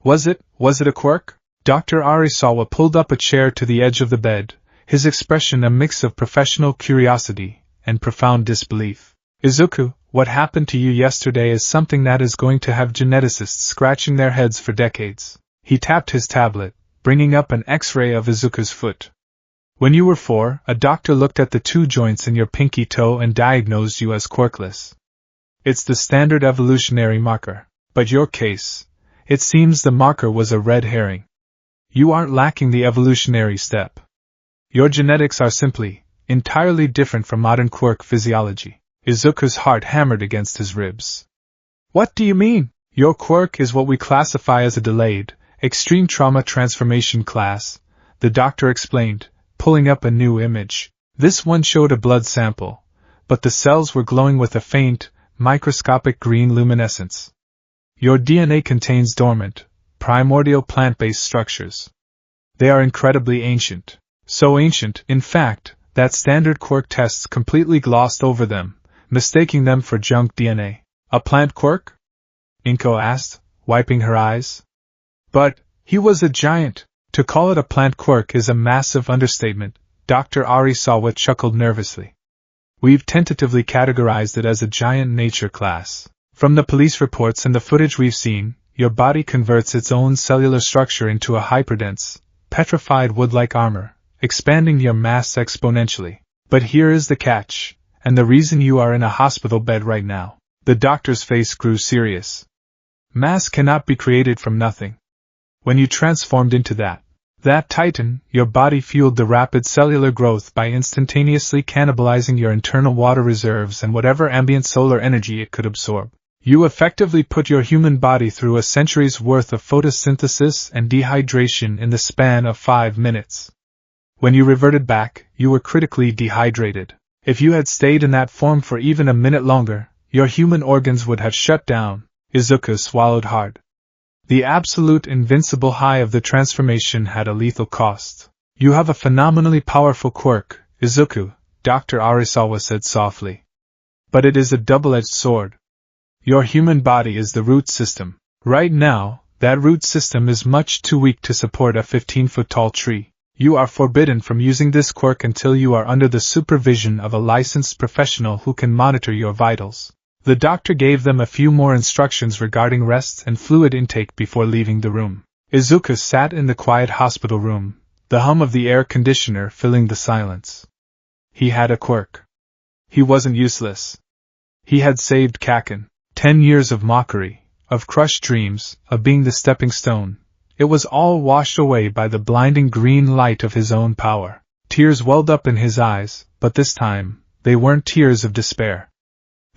Was it a quirk? Dr. Arisawa pulled up a chair to the edge of the bed, his expression a mix of professional curiosity and profound disbelief. Izuku, what happened to you yesterday is something that is going to have geneticists scratching their heads for decades. He tapped his tablet, bringing up an X-ray of Izuku's foot. When you were 4, a doctor looked at the 2 joints in your pinky toe and diagnosed you as quirkless. It's the standard evolutionary marker, but your case, it seems the marker was a red herring. You aren't lacking the evolutionary step. Your genetics are simply, entirely different from modern quirk physiology. Izuku's heart hammered against his ribs. What do you mean? Your quirk is what we classify as a delayed, extreme trauma transformation class, the doctor explained, pulling up a new image. This one showed a blood sample, but the cells were glowing with a faint, microscopic green luminescence. Your DNA contains dormant, primordial plant-based structures. They are incredibly ancient. So ancient, in fact, that standard quirk tests completely glossed over them, mistaking them for junk DNA. A plant quirk? Inko asked, wiping her eyes. But, he was a giant. To call it a plant quirk is a massive understatement, Dr. Arisawa chuckled nervously. We've tentatively categorized it as a giant nature class. From the police reports and the footage we've seen, your body converts its own cellular structure into a hyperdense, petrified wood-like armor, expanding your mass exponentially. But here is the catch, and the reason you are in a hospital bed right now. The doctor's face grew serious. Mass cannot be created from nothing. When you transformed into that titan, your body fueled the rapid cellular growth by instantaneously cannibalizing your internal water reserves and whatever ambient solar energy it could absorb. You effectively put your human body through a century's worth of photosynthesis and dehydration in the span of 5 minutes. When you reverted back, you were critically dehydrated. If you had stayed in that form for even a minute longer, your human organs would have shut down. Izuku swallowed hard. The absolute invincible high of the transformation had a lethal cost. You have a phenomenally powerful quirk, Izuku, Dr. Arisawa said softly. But it is a double-edged sword. Your human body is the root system. Right now, that root system is much too weak to support a 15-foot-tall tree. You are forbidden from using this quirk until you are under the supervision of a licensed professional who can monitor your vitals. The doctor gave them a few more instructions regarding rest and fluid intake before leaving the room. Izuku sat in the quiet hospital room, the hum of the air conditioner filling the silence. He had a quirk. He wasn't useless. He had saved Kaken. 10 years of mockery, of crushed dreams, of being the stepping stone. It was all washed away by the blinding green light of his own power. Tears welled up in his eyes, but this time, they weren't tears of despair.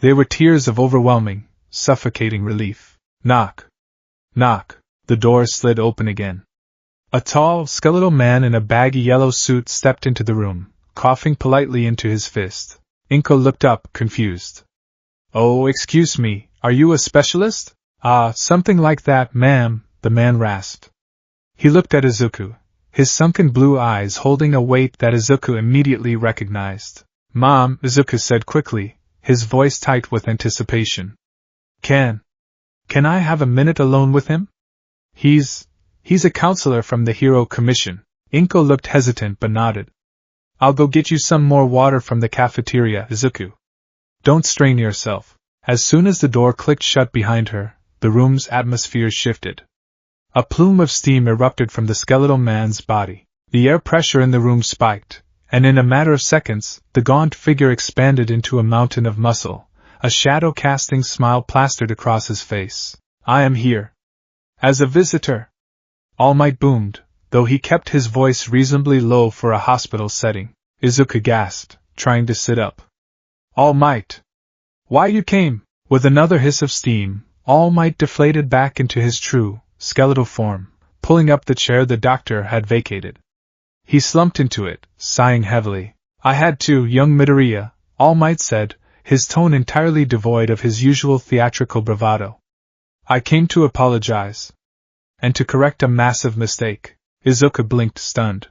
They were tears of overwhelming, suffocating relief. Knock. Knock. The door slid open again. A tall, skeletal man in a baggy yellow suit stepped into the room, coughing politely into his fist. Inko looked up, confused. Oh, excuse me, are you a specialist? Something like that, ma'am, the man rasped. He looked at Izuku, his sunken blue eyes holding a weight that Izuku immediately recognized. Mom, Izuku said quickly, his voice tight with anticipation. Can I have a minute alone with him? He's a counselor from the Hero Commission. Inko looked hesitant but nodded. I'll go get you some more water from the cafeteria, Izuku. Don't strain yourself. As soon as the door clicked shut behind her, the room's atmosphere shifted. A plume of steam erupted from the skeletal man's body. The air pressure in the room spiked, and in a matter of seconds, the gaunt figure expanded into a mountain of muscle, a shadow-casting smile plastered across his face. I am here. As a visitor. All Might boomed, though he kept his voice reasonably low for a hospital setting. Izuku gasped, trying to sit up. All Might. Why you came? With another hiss of steam, All Might deflated back into his true, skeletal form, pulling up the chair the doctor had vacated. He slumped into it, sighing heavily. I had to, young Midoriya, All Might said, his tone entirely devoid of his usual theatrical bravado. I came to apologize. And to correct a massive mistake. Izuku blinked, stunned.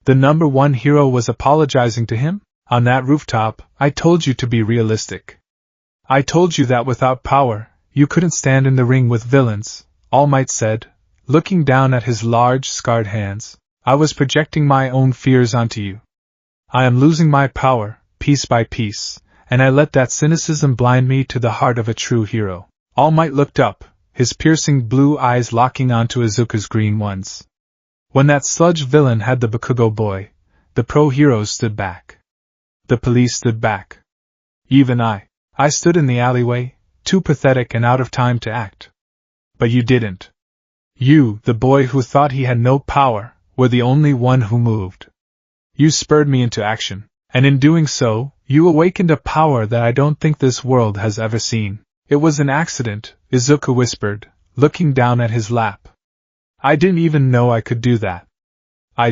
The number one hero was apologizing to him? On that rooftop, I told you to be realistic. I told you that without power, you couldn't stand in the ring with villains, All Might said, looking down at his large, scarred hands. I was projecting my own fears onto you. I am losing my power, piece by piece, and I let that cynicism blind me to the heart of a true hero. All Might looked up, his piercing blue eyes locking onto Izuku's green ones. When that sludge villain had the Bakugo boy, the pro-heroes stood back. The police stood back. Even I stood in the alleyway, too pathetic and out of time to act. But you didn't. You, the boy who thought he had no power, were the only one who moved. You spurred me into action, and in doing so, you awakened a power that I don't think this world has ever seen. It was an accident, Izuku whispered, looking down at his lap. I didn't even know I could do that. I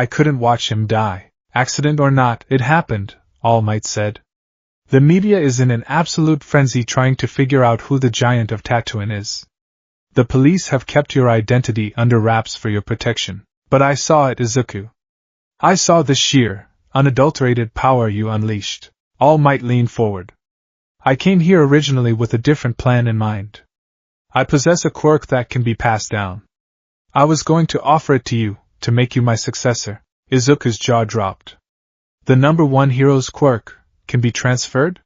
couldn't watch him die. Accident or not, it happened, All Might said. The media is in an absolute frenzy trying to figure out who the giant of Tatooine is. The police have kept your identity under wraps for your protection, but I saw it, Izuku. I saw the sheer, unadulterated power you unleashed. All Might leaned forward. I came here originally with a different plan in mind. I possess a quirk that can be passed down. I was going to offer it to you, to make you my successor. Izuku's jaw dropped. The number one hero's quirk can be transferred?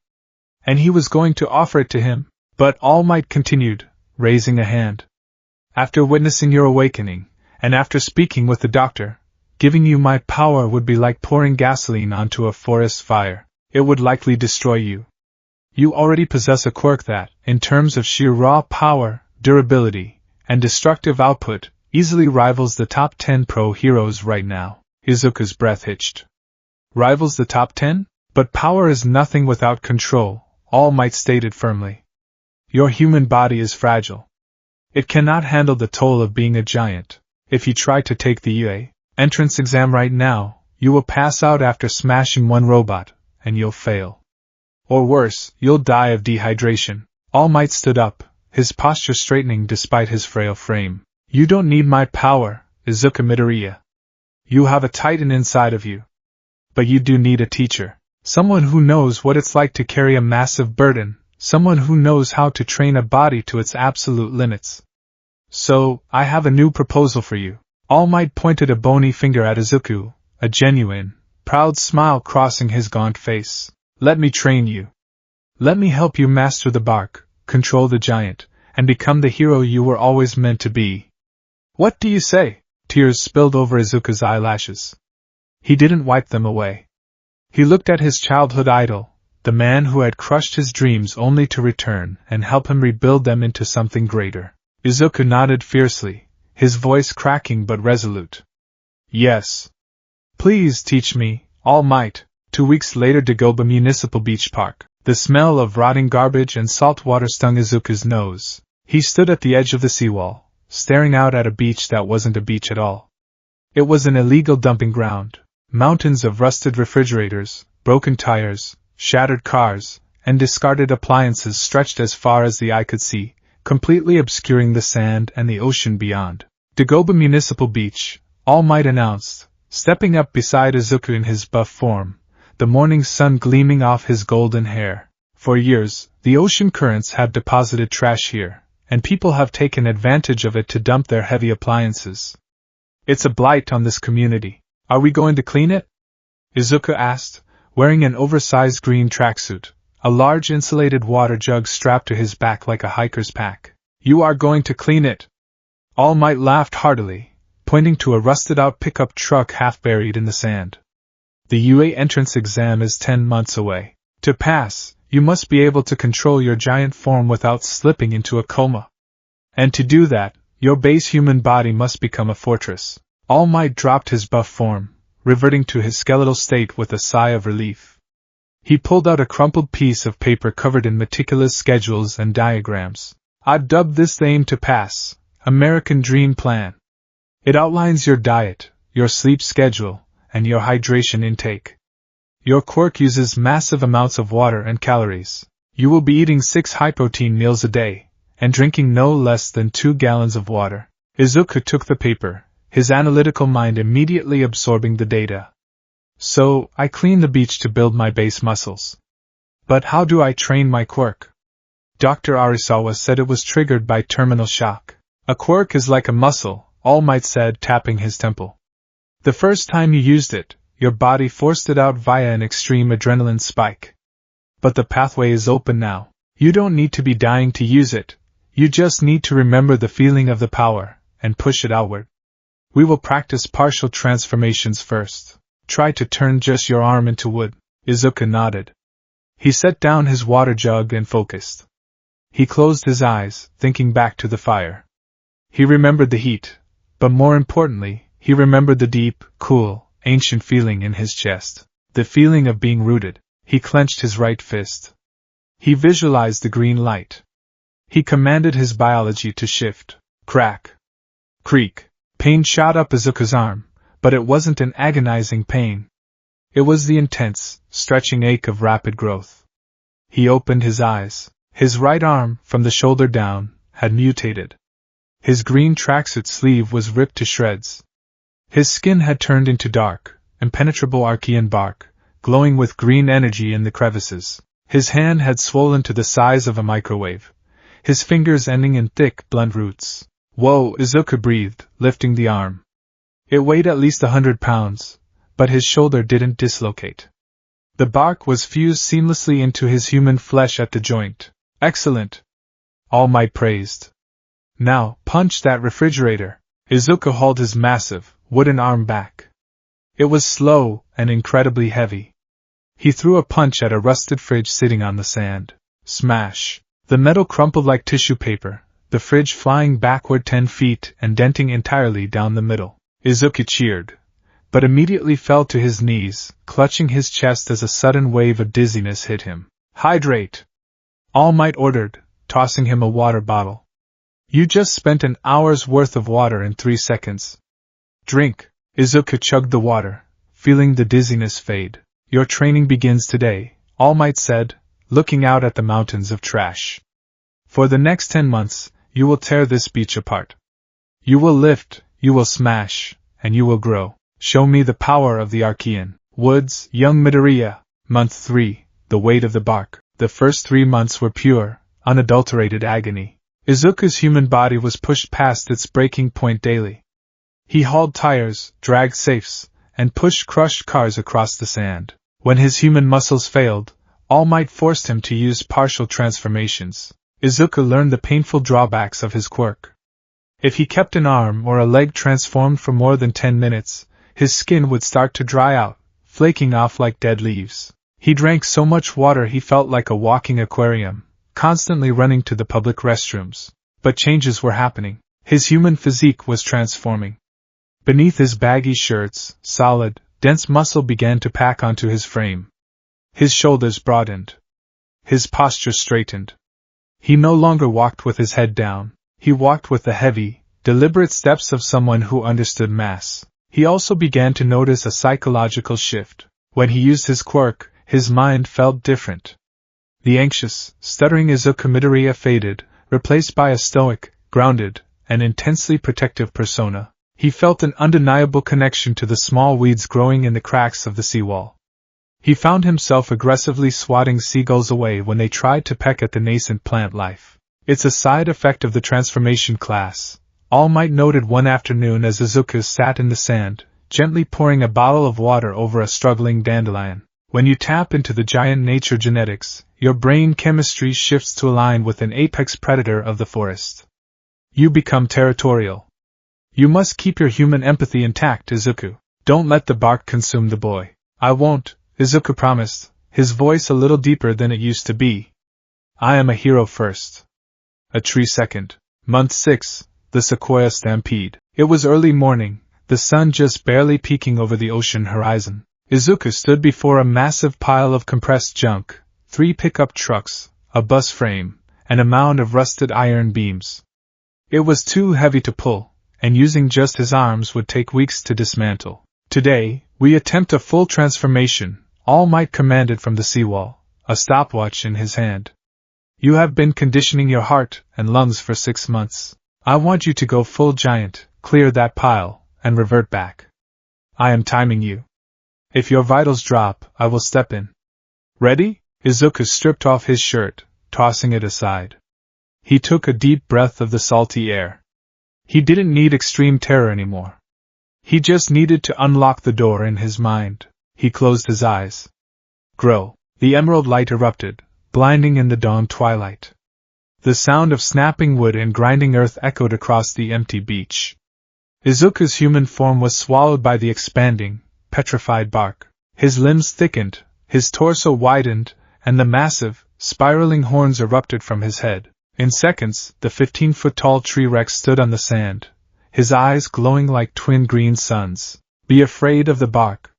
And he was going to offer it to him, but All Might continued, raising a hand. After witnessing your awakening, and after speaking with the doctor, giving you my power would be like pouring gasoline onto a forest fire. It would likely destroy you. You already possess a quirk that, in terms of sheer raw power, durability, and destructive output, easily rivals the top 10 pro-heroes right now. Izuku's breath hitched. Rivals the top 10? But power is nothing without control, All Might stated firmly. Your human body is fragile. It cannot handle the toll of being a giant. If you try to take the UA entrance exam right now, you will pass out after smashing one robot, and you'll fail. Or worse, you'll die of dehydration. All Might stood up, his posture straightening despite his frail frame. You don't need my power, Izuku Midoriya. You have a titan inside of you. But you do need a teacher. Someone who knows what it's like to carry a massive burden, someone who knows how to train a body to its absolute limits. So, I have a new proposal for you. All Might pointed a bony finger at Izuku, a genuine, proud smile crossing his gaunt face. Let me train you. Let me help you master the bark, control the giant, and become the hero you were always meant to be. What do you say? Tears spilled over Izuku's eyelashes. He didn't wipe them away. He looked at his childhood idol, the man who had crushed his dreams only to return and help him rebuild them into something greater. Izuku nodded fiercely, his voice cracking but resolute. Yes. Please teach me, All Might. 2 weeks later, Dagoba Municipal Beach Park. The smell of rotting garbage and salt water stung Izuku's nose. He stood at the edge of the seawall, staring out at a beach that wasn't a beach at all. It was an illegal dumping ground. Mountains of rusted refrigerators, broken tires, shattered cars, and discarded appliances stretched as far as the eye could see, completely obscuring the sand and the ocean beyond. Dagoba Municipal Beach, All Might announced, stepping up beside Izuku in his buff form, the morning sun gleaming off his golden hair. For years, the ocean currents have deposited trash here, and people have taken advantage of it to dump their heavy appliances. It's a blight on this community. Are we going to clean it? Izuku asked, wearing an oversized green tracksuit, a large insulated water jug strapped to his back like a hiker's pack. You are going to clean it? All Might laughed heartily, pointing to a rusted-out pickup truck half buried in the sand. The UA entrance exam is 10 months away. To pass, you must be able to control your giant form without slipping into a coma. And to do that, your base human body must become a fortress. All Might dropped his buff form, reverting to his skeletal state with a sigh of relief. He pulled out a crumpled piece of paper covered in meticulous schedules and diagrams. I've dubbed this the Aim to Pass, American Dream Plan. It outlines your diet, your sleep schedule, and your hydration intake. Your quirk uses massive amounts of water and calories. You will be eating 6 high-protein meals a day, and drinking no less than 2 gallons of water. Izuku took the paper, his analytical mind immediately absorbing the data. So, I clean the beach to build my base muscles. But how do I train my quirk? Dr. Arisawa said it was triggered by terminal shock. A quirk is like a muscle, All Might said, tapping his temple. The first time you used it, your body forced it out via an extreme adrenaline spike. But the pathway is open now. You don't need to be dying to use it, you just need to remember the feeling of the power, and push it outward. We will practice partial transformations first. Try to turn just your arm into wood. Izuku nodded. He set down his water jug and focused. He closed his eyes, thinking back to the fire. He remembered the heat, but more importantly, he remembered the deep, cool, ancient feeling in his chest. The feeling of being rooted. He clenched his right fist. He visualized the green light. He commanded his biology to shift. Crack. Creak. Pain shot up Izuku's arm, but it wasn't an agonizing pain. It was the intense, stretching ache of rapid growth. He opened his eyes. His right arm, from the shoulder down, had mutated. His green tracksuit sleeve was ripped to shreds. His skin had turned into dark, impenetrable Archean bark, glowing with green energy in the crevices. His hand had swollen to the size of a microwave, his fingers ending in thick, blunt roots. Whoa, Izuku breathed, lifting the arm. It weighed at least 100 pounds, but his shoulder didn't dislocate. The bark was fused seamlessly into his human flesh at the joint. Excellent! All Might praised. Now, punch that refrigerator. Izuku hauled his massive, wooden arm back. It was slow and incredibly heavy. He threw a punch at a rusted fridge sitting on the sand. Smash! The metal crumpled like tissue paper, the fridge flying backward 10 feet and denting entirely down the middle. Izuku cheered, but immediately fell to his knees, clutching his chest as a sudden wave of dizziness hit him. Hydrate! All Might ordered, tossing him a water bottle. You just spent an hour's worth of water in 3 seconds. Drink. Izuku chugged the water, feeling the dizziness fade. Your training begins today, All Might said, looking out at the mountains of trash. For the next 10 months, you will tear this beach apart. You will lift, you will smash, and you will grow. Show me the power of the Archean. Woods, young Midoriya. Month 3, the weight of the bark. The first 3 months were pure, unadulterated agony. Izuku's human body was pushed past its breaking point daily. He hauled tires, dragged safes, and pushed crushed cars across the sand. When his human muscles failed, All Might forced him to use partial transformations. Izuku learned the painful drawbacks of his quirk. If he kept an arm or a leg transformed for more than 10 minutes, his skin would start to dry out, flaking off like dead leaves. He drank so much water he felt like a walking aquarium, constantly running to the public restrooms. But changes were happening. His human physique was transforming. Beneath his baggy shirts, solid, dense muscle began to pack onto his frame. His shoulders broadened. His posture straightened. He no longer walked with his head down. He walked with the heavy, deliberate steps of someone who understood mass. He also began to notice a psychological shift. When he used his quirk, his mind felt different. The anxious, stuttering Izuku Midoriya faded, replaced by a stoic, grounded, and intensely protective persona. He felt an undeniable connection to the small weeds growing in the cracks of the seawall. He found himself aggressively swatting seagulls away when they tried to peck at the nascent plant life. It's a side effect of the transformation class, All Might noted one afternoon as Izuku sat in the sand, gently pouring a bottle of water over a struggling dandelion. When you tap into the giant nature genetics, your brain chemistry shifts to align with an apex predator of the forest. You become territorial. You must keep your human empathy intact, Izuku. Don't let the bark consume the boy. I won't, Izuku promised, his voice a little deeper than it used to be. I am a hero first. A tree second. Month 6, the Sequoia Stampede. It was early morning, the sun just barely peeking over the ocean horizon. Izuku stood before a massive pile of compressed junk, 3 pickup trucks, a bus frame, and a mound of rusted iron beams. It was too heavy to pull, and using just his arms would take weeks to dismantle. Today, we attempt a full transformation, All Might commanded from the seawall, a stopwatch in his hand. You have been conditioning your heart and lungs for 6 months. I want you to go full giant, clear that pile, and revert back. I am timing you. If your vitals drop, I will step in. Ready? Izuku stripped off his shirt, tossing it aside. He took a deep breath of the salty air. He didn't need extreme terror anymore. He just needed to unlock the door in his mind. He closed his eyes. Grow. The emerald light erupted, blinding in the dawn twilight. The sound of snapping wood and grinding earth echoed across the empty beach. Izuku's human form was swallowed by the expanding, petrified bark. His limbs thickened, his torso widened, and the massive, spiraling horns erupted from his head. In seconds, the 15-foot-tall tree rex stood on the sand, his eyes glowing like twin green suns. Be afraid of the bark.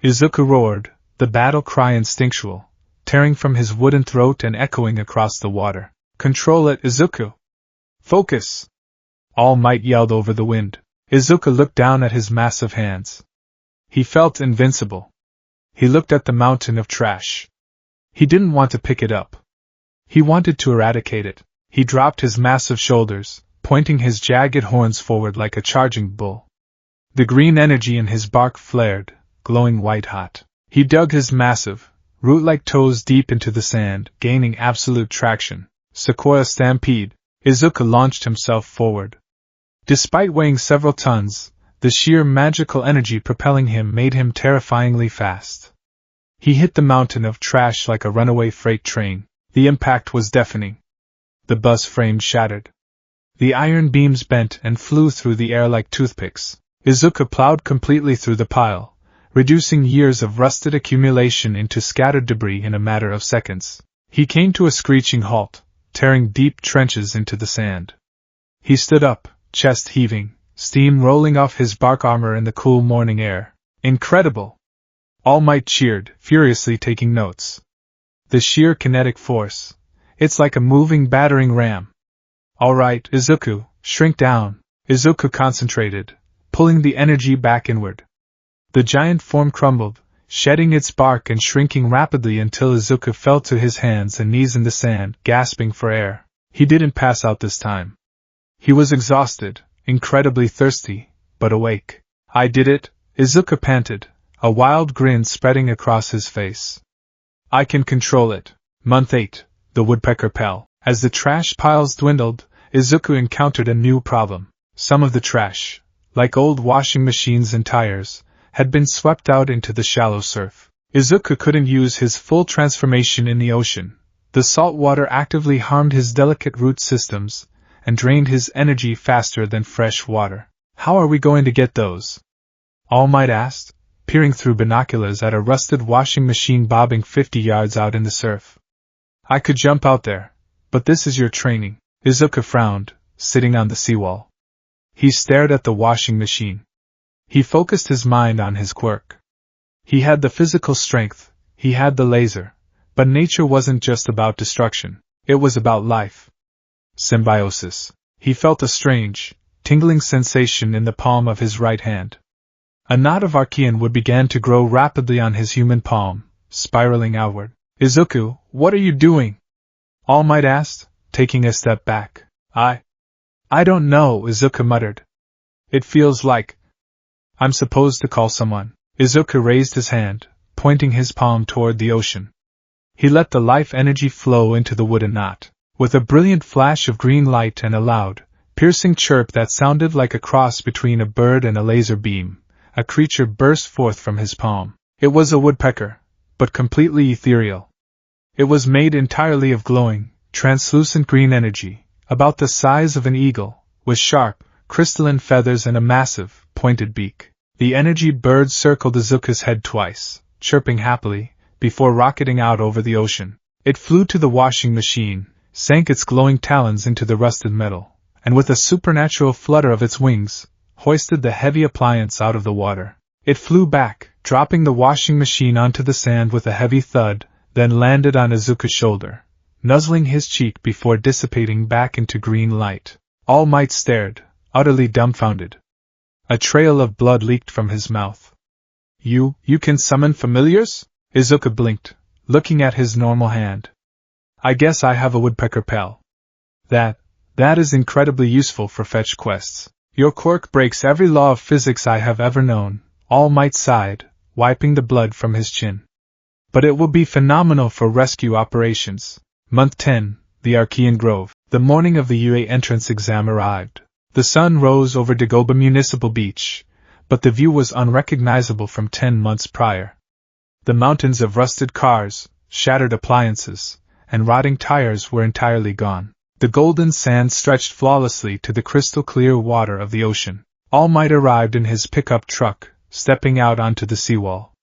Izuku roared, the battle cry instinctual, tearing from his wooden throat and echoing across the water. Control it, Izuku! Focus! All Might yelled over the wind. Izuku looked down at his massive hands. He felt invincible. He looked at the mountain of trash. He didn't want to pick it up. He wanted to eradicate it. He dropped his massive shoulders, pointing his jagged horns forward like a charging bull. The green energy in his bark flared, glowing white-hot. He dug his massive, root-like toes deep into the sand, gaining absolute traction. Sequoia Stampede. Izuku launched himself forward. Despite weighing several tons, the sheer magical energy propelling him made him terrifyingly fast. He hit the mountain of trash like a runaway freight train. The impact was deafening. The bus frame shattered. The iron beams bent and flew through the air like toothpicks. Izuku plowed completely through the pile, reducing years of rusted accumulation into scattered debris in a matter of seconds. He came to a screeching halt, tearing deep trenches into the sand. He stood up, chest heaving, steam rolling off his bark armor in the cool morning air. Incredible! All Might cheered, furiously taking notes. The sheer kinetic force. It's like a moving battering ram. All right, Izuku, shrink down. Izuku concentrated, pulling the energy back inward. The giant form crumbled, shedding its bark and shrinking rapidly until Izuku fell to his hands and knees in the sand, gasping for air. He didn't pass out this time. He was exhausted, incredibly thirsty, but awake. I did it, Izuku panted, a wild grin spreading across his face. I can control it. Month 8, the woodpecker pell. As the trash piles dwindled, Izuku encountered a new problem. Some of the trash, like old washing machines and tires, had been swept out into the shallow surf. Izuku couldn't use his full transformation in the ocean. The salt water actively harmed his delicate root systems, and drained his energy faster than fresh water. How are we going to get those? All Might asked, peering through binoculars at a rusted washing machine bobbing 50 yards out in the surf. I could jump out there, but this is your training. Izuku frowned, sitting on the seawall. He stared at the washing machine. He focused his mind on his quirk. He had the physical strength, he had the laser, but nature wasn't just about destruction, it was about life. Symbiosis. He felt a strange, tingling sensation in the palm of his right hand. A knot of archaean wood began to grow rapidly on his human palm, spiraling outward. Izuku, what are you doing? All Might asked, taking a step back. I don't know, Izuku muttered. It feels like I'm supposed to call someone. Izuku raised his hand, pointing his palm toward the ocean. He let the life energy flow into the wooden knot. With a brilliant flash of green light and a loud, piercing chirp that sounded like a cross between a bird and a laser beam. A creature burst forth from his palm. It was a woodpecker, but completely ethereal. It was made entirely of glowing, translucent green energy, about the size of an eagle, with sharp, crystalline feathers and a massive, pointed beak. The energy bird circled Izuku's head twice, chirping happily, before rocketing out over the ocean. It flew to the washing machine, sank its glowing talons into the rusted metal, and with a supernatural flutter of its wings, hoisted the heavy appliance out of the water. It flew back, dropping the washing machine onto the sand with a heavy thud, then landed on Izuku's shoulder, nuzzling his cheek before dissipating back into green light. All Might stared, utterly dumbfounded. A trail of blood leaked from his mouth. You can summon familiars? Izuku blinked, looking at his normal hand. I guess I have a woodpecker pal. That is incredibly useful for fetch quests. Your quirk breaks every law of physics I have ever known, All Might sighed, wiping the blood from his chin. But it will be phenomenal for rescue operations. Month 10, the Archean Grove. The morning of the UA entrance exam arrived. The sun rose over Dagoba Municipal Beach, but the view was unrecognizable from 10 months prior. The mountains of rusted cars, shattered appliances, and rotting tires were entirely gone. The golden sand stretched flawlessly to the crystal-clear water of the ocean. All Might arrived in his pickup truck, stepping out onto the seawall.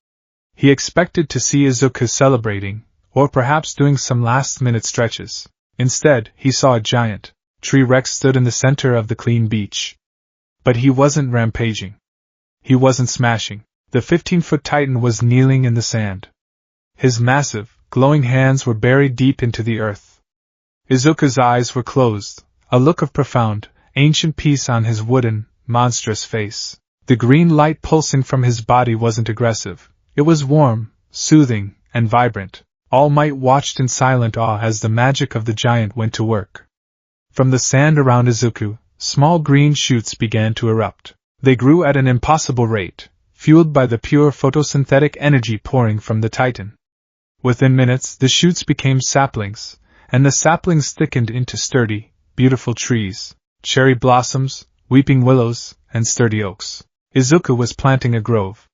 He expected to see Izuku celebrating, or perhaps doing some last-minute stretches. Instead, he saw a giant tree Rex stood in the center of the clean beach. But he wasn't rampaging. He wasn't smashing. The 15-foot titan was kneeling in the sand. His massive, glowing hands were buried deep into the earth. Izuku's eyes were closed, a look of profound, ancient peace on his wooden, monstrous face. The green light pulsing from his body wasn't aggressive. It was warm, soothing, and vibrant. All Might watched in silent awe as the magic of the giant went to work. From the sand around Izuku, small green shoots began to erupt. They grew at an impossible rate, fueled by the pure photosynthetic energy pouring from the titan. Within minutes, the shoots became saplings, and the saplings thickened into sturdy, beautiful trees, cherry blossoms, weeping willows, and sturdy oaks. Izuku was planting a grove.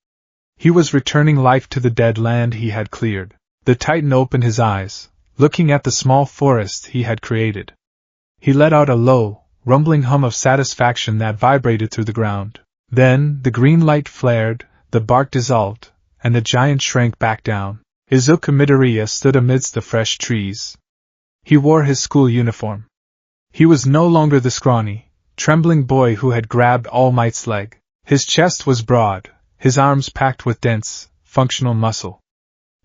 He was returning life to the dead land he had cleared. The titan opened his eyes, looking at the small forest he had created. He let out a low, rumbling hum of satisfaction that vibrated through the ground. Then, the green light flared, the bark dissolved, and the giant shrank back down. Izuku Midoriya stood amidst the fresh trees. He wore his school uniform. He was no longer the scrawny, trembling boy who had grabbed All Might's leg. His chest was broad, his arms packed with dense, functional muscle.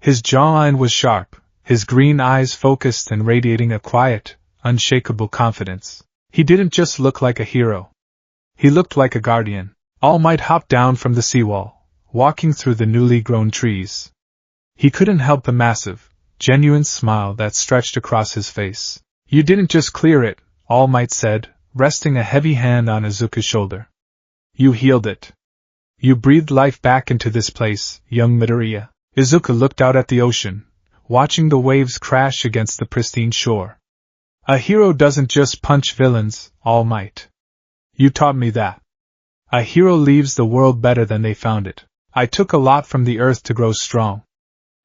His jawline was sharp, his green eyes focused and radiating a quiet, unshakable confidence. He didn't just look like a hero. He looked like a guardian. All Might hopped down from the seawall, walking through the newly grown trees. He couldn't help the massive, genuine smile that stretched across his face. You didn't just clear it, All Might said, resting a heavy hand on Izuku's shoulder. You healed it. You breathed life back into this place, young Midoriya. Izuku looked out at the ocean, watching the waves crash against the pristine shore. A hero doesn't just punch villains, All Might. You taught me that. A hero leaves the world better than they found it. I took a lot from the earth to grow strong.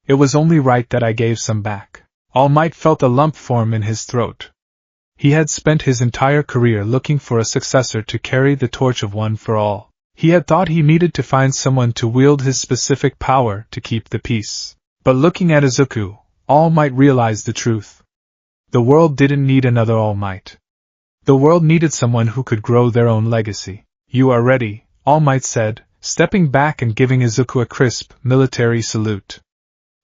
It was only right that I gave some back. All Might felt a lump form in his throat. He had spent his entire career looking for a successor to carry the torch of One for All. He had thought he needed to find someone to wield his specific power to keep the peace. But looking at Izuku, All Might realized the truth. The world didn't need another All Might. The world needed someone who could grow their own legacy. You are ready, All Might said, stepping back and giving Izuku a crisp, military salute.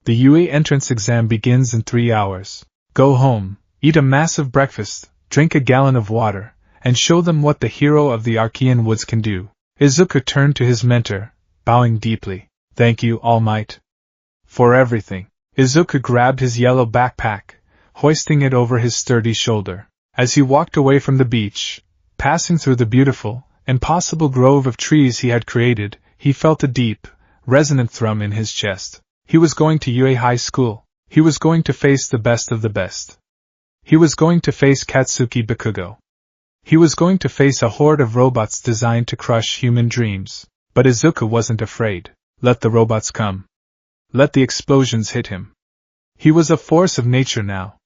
The UA entrance exam begins in 3 hours. Go home, eat a massive breakfast, drink a gallon of water, and show them what the hero of the Archean Woods can do. Izuku turned to his mentor, bowing deeply. Thank you, All Might. For everything. Izuku grabbed his yellow backpack, hoisting it over his sturdy shoulder. As he walked away from the beach, passing through the beautiful, impossible grove of trees he had created, he felt a deep, resonant thrum in his chest. He was going to UA High School. He was going to face the best of the best. He was going to face Katsuki Bakugo. He was going to face a horde of robots designed to crush human dreams. But Izuku wasn't afraid. Let the robots come. Let the explosions hit him. He was a force of nature now.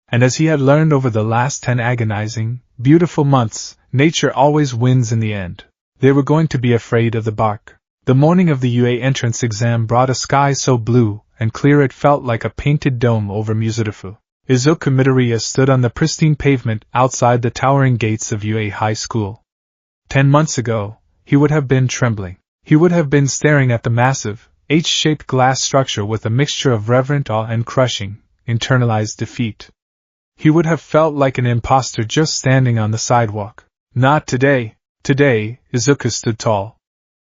And as he had learned over the last 10 agonizing, beautiful months, nature always wins in the end. They were going to be afraid of the bark. The morning of the UA entrance exam brought a sky so blue and clear it felt like a painted dome over Muzurifu. Izuku Midoriya stood on the pristine pavement outside the towering gates of UA High School. 10 months ago, he would have been trembling. He would have been staring at the massive, H-shaped glass structure with a mixture of reverent awe and crushing, internalized defeat. He would have felt like an imposter just standing on the sidewalk. Not today. Today, Izuku stood tall.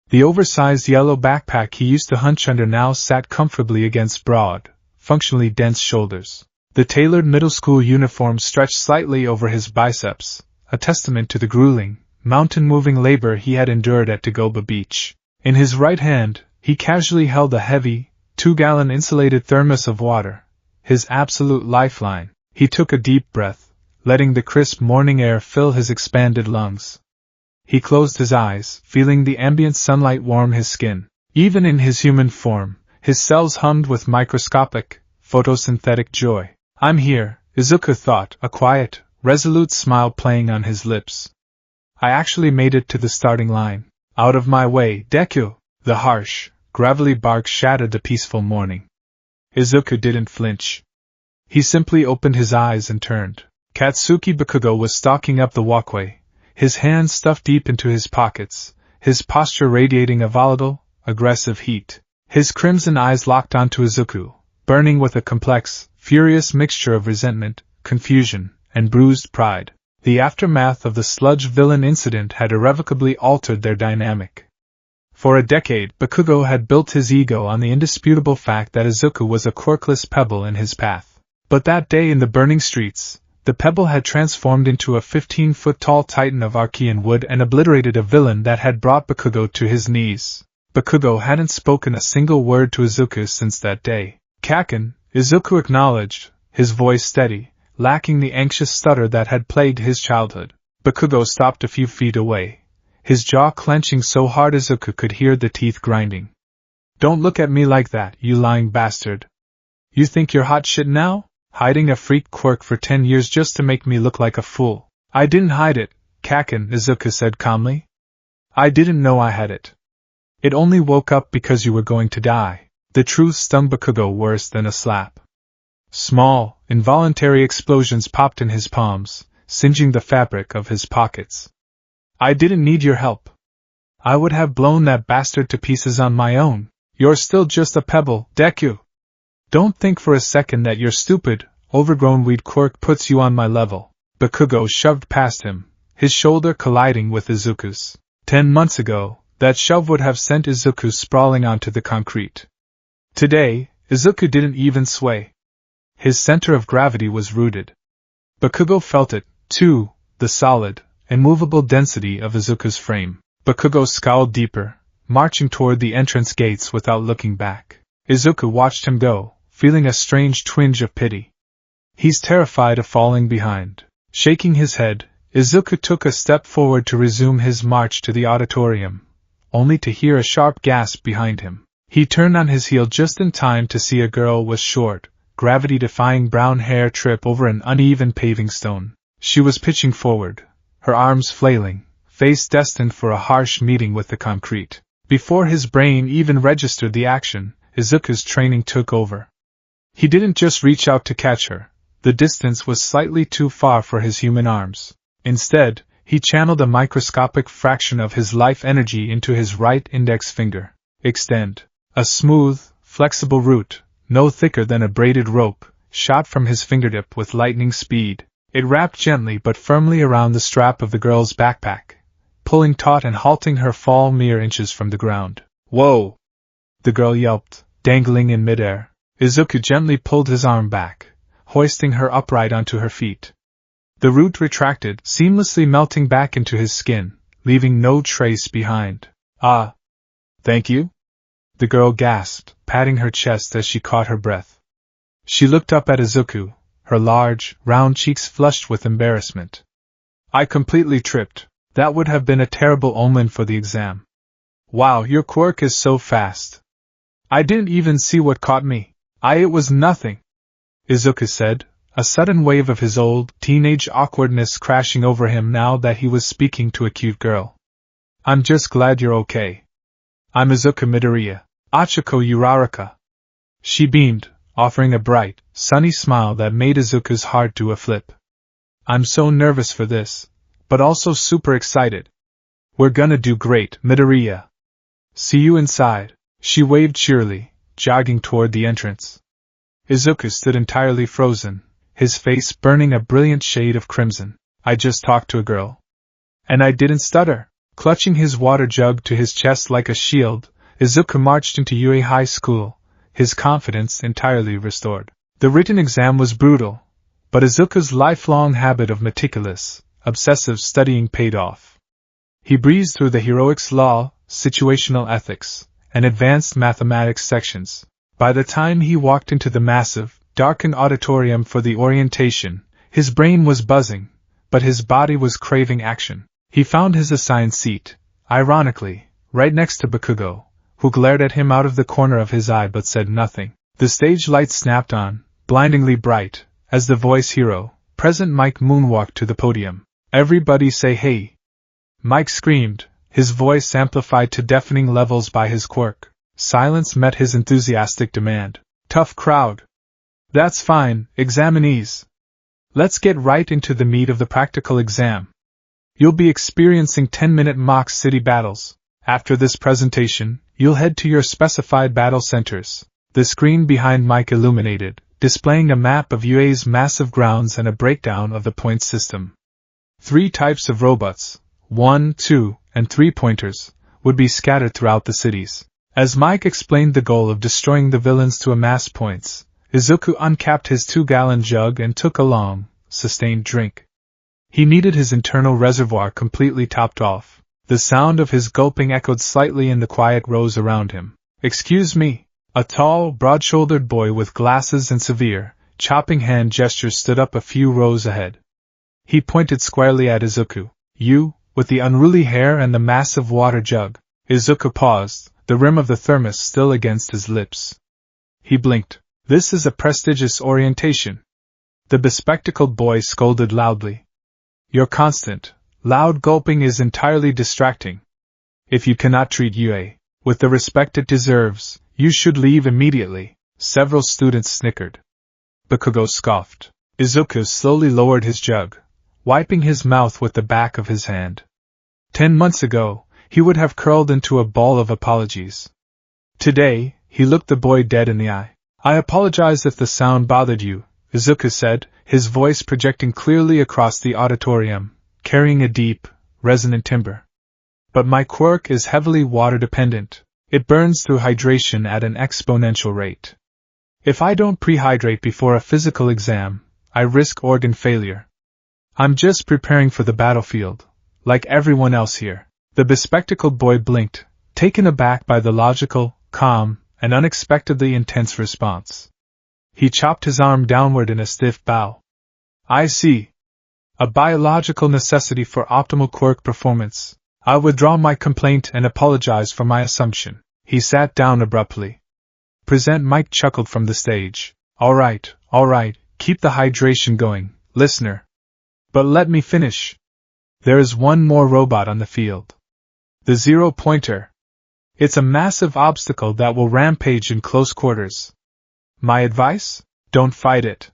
The oversized yellow backpack he used to hunch under now sat comfortably against broad, functionally dense shoulders. The tailored middle school uniform stretched slightly over his biceps, a testament to the grueling, mountain-moving labor he had endured at Dagoba Beach. In his right hand, he casually held a heavy, 2-gallon insulated thermos of water, his absolute lifeline. He took a deep breath, letting the crisp morning air fill his expanded lungs. He closed his eyes, feeling the ambient sunlight warm his skin. Even in his human form, his cells hummed with microscopic, photosynthetic joy. I'm here, Izuku thought, a quiet, resolute smile playing on his lips. I actually made it to the starting line. Out of my way, Deku! The harsh, gravelly bark shattered the peaceful morning. Izuku didn't flinch. He simply opened his eyes and turned. Katsuki Bakugo was stalking up the walkway, his hands stuffed deep into his pockets, his posture radiating a volatile, aggressive heat. His crimson eyes locked onto Izuku, burning with a complex, furious mixture of resentment, confusion, and bruised pride. The aftermath of the sludge villain incident had irrevocably altered their dynamic. For a decade, Bakugo had built his ego on the indisputable fact that Izuku was a quirkless pebble in his path. But that day in the burning streets, the pebble had transformed into a 15-foot-tall titan of Archean wood and obliterated a villain that had brought Bakugo to his knees. Bakugo hadn't spoken a single word to Izuku since that day. Kaken, Izuku acknowledged, his voice steady, lacking the anxious stutter that had plagued his childhood. Bakugo stopped a few feet away, his jaw clenching so hard Izuku could hear the teeth grinding. Don't look at me like that, you lying bastard. You think you're hot shit now? Hiding a freak quirk for 10 years just to make me look like a fool. I didn't hide it, Kaken, Izuku said calmly. I didn't know I had it. It only woke up because you were going to die. The truth stung Bakugo worse than a slap. Small, involuntary explosions popped in his palms, singeing the fabric of his pockets. I didn't need your help. I would have blown that bastard to pieces on my own. You're still just a pebble, Deku. Don't think for a second that your stupid, overgrown weed quirk puts you on my level. Bakugo shoved past him, his shoulder colliding with Izuku's. 10 months ago, that shove would have sent Izuku sprawling onto the concrete. Today, Izuku didn't even sway. His center of gravity was rooted. Bakugo felt it, too, the solid, immovable density of Izuku's frame. Bakugo scowled deeper, marching toward the entrance gates without looking back. Izuku watched him go, feeling a strange twinge of pity. He's terrified of falling behind. Shaking his head, Izuku took a step forward to resume his march to the auditorium, only to hear a sharp gasp behind him. He turned on his heel just in time to see a girl with short, gravity-defying brown hair trip over an uneven paving stone. She was pitching forward, her arms flailing, face destined for a harsh meeting with the concrete. Before his brain even registered the action, Izuku's training took over. He didn't just reach out to catch her. The distance was slightly too far for his human arms. Instead, he channeled a microscopic fraction of his life energy into his right index finger. Extend. A smooth, flexible root, no thicker than a braided rope, shot from his fingertip with lightning speed. It wrapped gently but firmly around the strap of the girl's backpack, pulling taut and halting her fall mere inches from the ground. Whoa! The girl yelped, dangling in midair. Izuku gently pulled his arm back, hoisting her upright onto her feet. The root retracted, seamlessly melting back into his skin, leaving no trace behind. Ah! Thank you? The girl gasped, patting her chest as she caught her breath. She looked up at Izuku, her large, round cheeks flushed with embarrassment. I completely tripped. That would have been a terrible omen for the exam. Wow, your quirk is so fast. I didn't even see what caught me. It was nothing, Izuku said, a sudden wave of his old, teenage awkwardness crashing over him now that he was speaking to a cute girl. I'm just glad you're okay. I'm Izuku Midoriya, Achiko Uraraka. She beamed, offering a bright, sunny smile that made Izuku's heart do a flip. I'm so nervous for this, but also super excited. We're gonna do great, Midoriya. See you inside. She waved cheerily, jogging toward the entrance. Izuku stood entirely frozen, his face burning a brilliant shade of crimson. I just talked to a girl. And I didn't stutter. Clutching his water jug to his chest like a shield, Izuku marched into UA High School, his confidence entirely restored. The written exam was brutal, but Izuku's lifelong habit of meticulous, obsessive studying paid off. He breezed through the heroics law, situational ethics, and advanced mathematics sections. By the time he walked into the massive, darkened auditorium for the orientation, his brain was buzzing, but his body was craving action. He found his assigned seat, ironically, right next to Bakugo, who glared at him out of the corner of his eye but said nothing. The stage lights snapped on, blindingly bright, as the voice hero, Present Mike moonwalked to the podium. Everybody say hey! Mike screamed, his voice amplified to deafening levels by his quirk. Silence met his enthusiastic demand. Tough crowd. That's fine, examinees. Let's get right into the meat of the practical exam. You'll be experiencing 10-minute mock city battles. After this presentation, you'll head to your specified battle centers. The screen behind Mike illuminated, displaying a map of UA's massive grounds and a breakdown of the point system. 3 types of robots, 1, 2, and 3-pointers, would be scattered throughout the cities. As Mike explained the goal of destroying the villains to amass points, Izuku uncapped his 2-gallon jug and took a long, sustained drink. He needed his internal reservoir completely topped off. The sound of his gulping echoed slightly in the quiet rows around him. Excuse me. A tall, broad-shouldered boy with glasses and severe, chopping hand gestures stood up a few rows ahead. He pointed squarely at Izuku. You, with the unruly hair and the massive water jug. Izuku paused, the rim of the thermos still against his lips. He blinked. This is a prestigious orientation. The bespectacled boy scolded loudly. Your constant, loud gulping is entirely distracting. If you cannot treat UA with the respect it deserves, you should leave immediately. Several students snickered. Bakugo scoffed. Izuku slowly lowered his jug, wiping his mouth with the back of his hand. 10 months ago, he would have curled into a ball of apologies. Today, he looked the boy dead in the eye. I apologize if the sound bothered you, Izuku said, his voice projecting clearly across the auditorium, carrying a deep, resonant timbre. But my quirk is heavily water-dependent. It burns through hydration at an exponential rate. If I don't prehydrate before a physical exam, I risk organ failure. I'm just preparing for the battlefield, like everyone else here. The bespectacled boy blinked, taken aback by the logical, calm, and unexpectedly intense response. He chopped his arm downward in a stiff bow. I see. A biological necessity for optimal quirk performance. I withdraw my complaint and apologize for my assumption. He sat down abruptly. Present Mike chuckled from the stage. All right, keep the hydration going, listener. But let me finish. There is one more robot on the field. The 0-pointer. It's a massive obstacle that will rampage in close quarters. My advice? Don't fight it.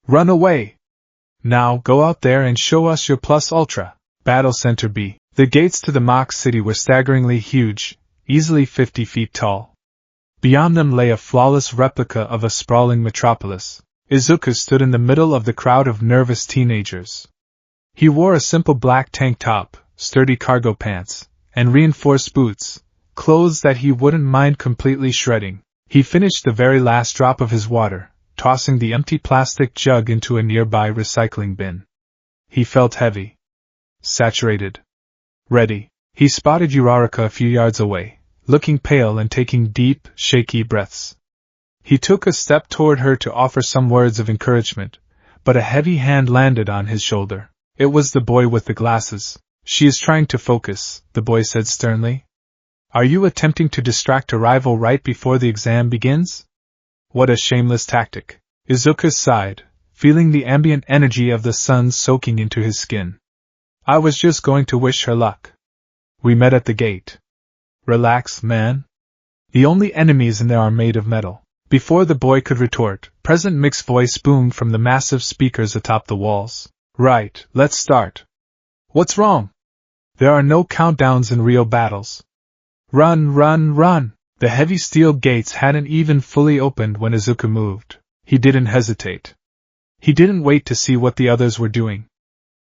Run away. Now go out there and show us your plus ultra. Battle Center B. The gates to the mock city were staggeringly huge, easily 50 feet tall. Beyond them lay a flawless replica of a sprawling metropolis. Izuku stood in the middle of the crowd of nervous teenagers. He wore a simple black tank top, sturdy cargo pants, and reinforced boots, clothes that he wouldn't mind completely shredding. He finished the very last drop of his water, tossing the empty plastic jug into a nearby recycling bin. He felt heavy. Saturated. Ready. He spotted Uraraka a few yards away, looking pale and taking deep, shaky breaths. He took a step toward her to offer some words of encouragement, but a heavy hand landed on his shoulder. It was the boy with the glasses. She is trying to focus, the boy said sternly. Are you attempting to distract a rival right before the exam begins? What a shameless tactic. Izuku sighed, feeling the ambient energy of the sun soaking into his skin. I was just going to wish her luck. We met at the gate. Relax, man. The only enemies in there are made of metal. Before the boy could retort, President Mick's voice boomed from the massive speakers atop the walls. Right, let's start. What's wrong? There are no countdowns in real battles. Run, run, run! The heavy steel gates hadn't even fully opened when Izuku moved. He didn't hesitate. He didn't wait to see what the others were doing.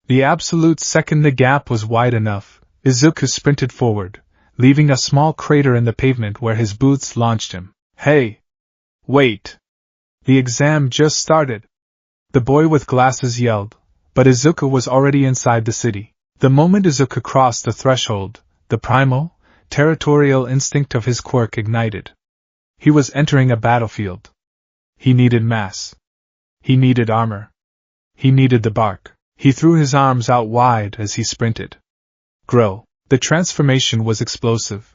The absolute second the gap was wide enough, Izuku sprinted forward, leaving a small crater in the pavement where his boots launched him. Hey! Wait! The exam just started! The boy with glasses yelled, but Izuku was already inside the city. The moment Izuku crossed the threshold, the primal, territorial instinct of his quirk ignited. He was entering a battlefield. He needed mass. He needed armor. He needed the bark. He threw his arms out wide as he sprinted. Grow. The transformation was explosive.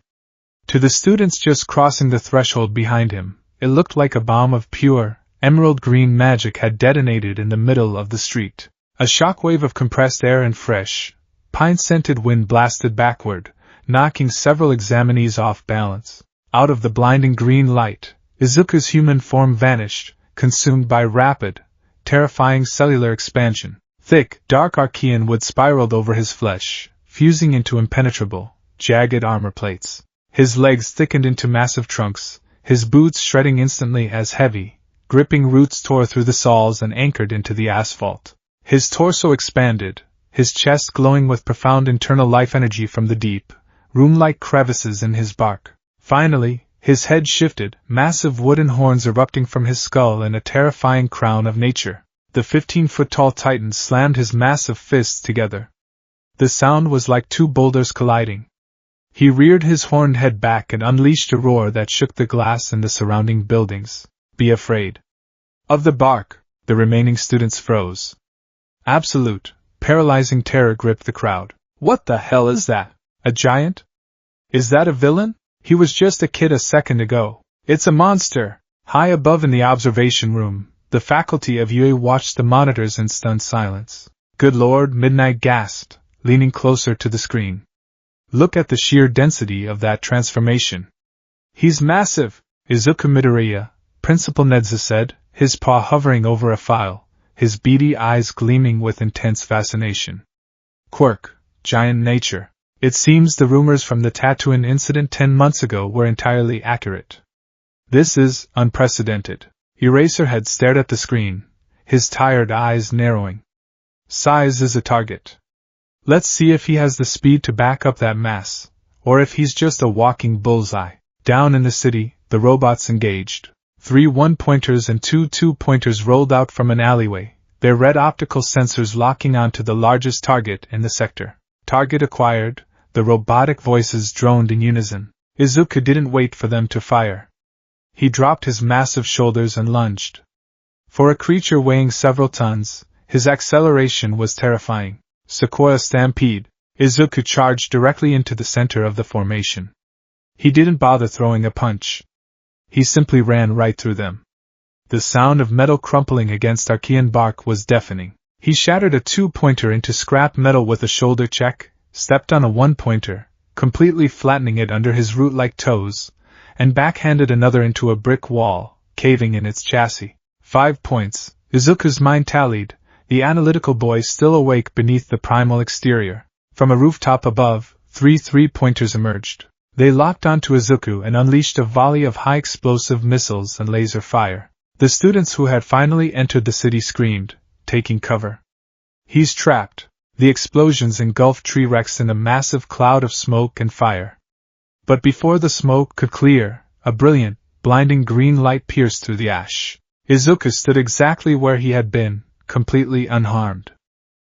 To the students just crossing the threshold behind him, it looked like a bomb of pure, emerald green magic had detonated in the middle of the street. A shockwave of compressed air and fresh, pine-scented wind blasted backward, knocking several examinees off balance. Out of the blinding green light, Izuku's human form vanished, consumed by rapid, terrifying cellular expansion. Thick, dark Archean wood spiraled over his flesh, fusing into impenetrable, jagged armor plates. His legs thickened into massive trunks, his boots shredding instantly as heavy, gripping roots tore through the soles and anchored into the asphalt. His torso expanded, his chest glowing with profound internal life energy from the deep, room-like crevices in his bark. Finally, his head shifted, massive wooden horns erupting from his skull in a terrifying crown of nature. The 15-foot-tall titan slammed his massive fists together. The sound was like two boulders colliding. He reared his horned head back and unleashed a roar that shook the glass in the surrounding buildings. Be afraid. Of the bark, the remaining students froze. Absolute, paralyzing terror gripped the crowd. What the hell is that? A giant? Is that a villain? He was just a kid a second ago. It's a monster! High above in the observation room, the faculty of UA watched the monitors in stunned silence. Good Lord, Midnight gasped, leaning closer to the screen. Look at the sheer density of that transformation. He's massive, Izuku Midoriya, Principal Nedza said, his paw hovering over a file, his beady eyes gleaming with intense fascination. Quirk, giant nature. It seems the rumors from the Tatooine incident 10 months ago were entirely accurate. This is unprecedented. Eraserhead stared at the screen, his tired eyes narrowing. Size is a target. Let's see if he has the speed to back up that mass, or if he's just a walking bullseye. Down in the city, the robots engaged. 3 1-pointers and 2 2-pointers rolled out from an alleyway, their red optical sensors locking onto the largest target in the sector. Target acquired, the robotic voices droned in unison. Izuku didn't wait for them to fire. He dropped his massive shoulders and lunged. For a creature weighing several tons, his acceleration was terrifying. Sequoia Stampede. Izuku charged directly into the center of the formation. He didn't bother throwing a punch. He simply ran right through them. The sound of metal crumpling against Archean bark was deafening. He shattered a 2-pointer into scrap metal with a shoulder check, stepped on a 1-pointer, completely flattening it under his root-like toes, and backhanded another into a brick wall, caving in its chassis. 5 points, Izuku's mind tallied, the analytical boy still awake beneath the primal exterior. From a rooftop above, 3 3-pointers emerged. They locked onto Izuku and unleashed a volley of high-explosive missiles and laser fire. The students who had finally entered the city screamed, taking cover. He's trapped. The explosions engulfed T-Rex in a massive cloud of smoke and fire. But before the smoke could clear, a brilliant, blinding green light pierced through the ash. Izuku stood exactly where he had been, completely unharmed.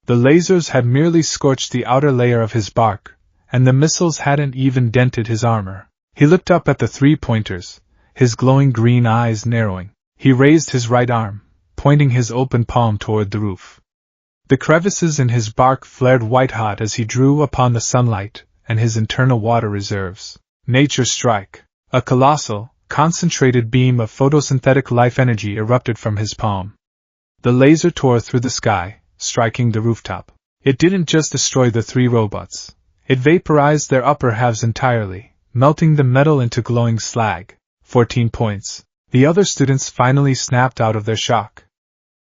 The lasers had merely scorched the outer layer of his bark, and the missiles hadn't even dented his armor. He looked up at the 3-pointers, his glowing green eyes narrowing. He raised his right arm, pointing his open palm toward the roof. The crevices in his bark flared white-hot as he drew upon the sunlight and his internal water reserves. Nature strike. A colossal, concentrated beam of photosynthetic life energy erupted from his palm. The laser tore through the sky, striking the rooftop. It didn't just destroy the three robots. It vaporized their upper halves entirely, melting the metal into glowing slag. 14 points. The other students finally snapped out of their shock.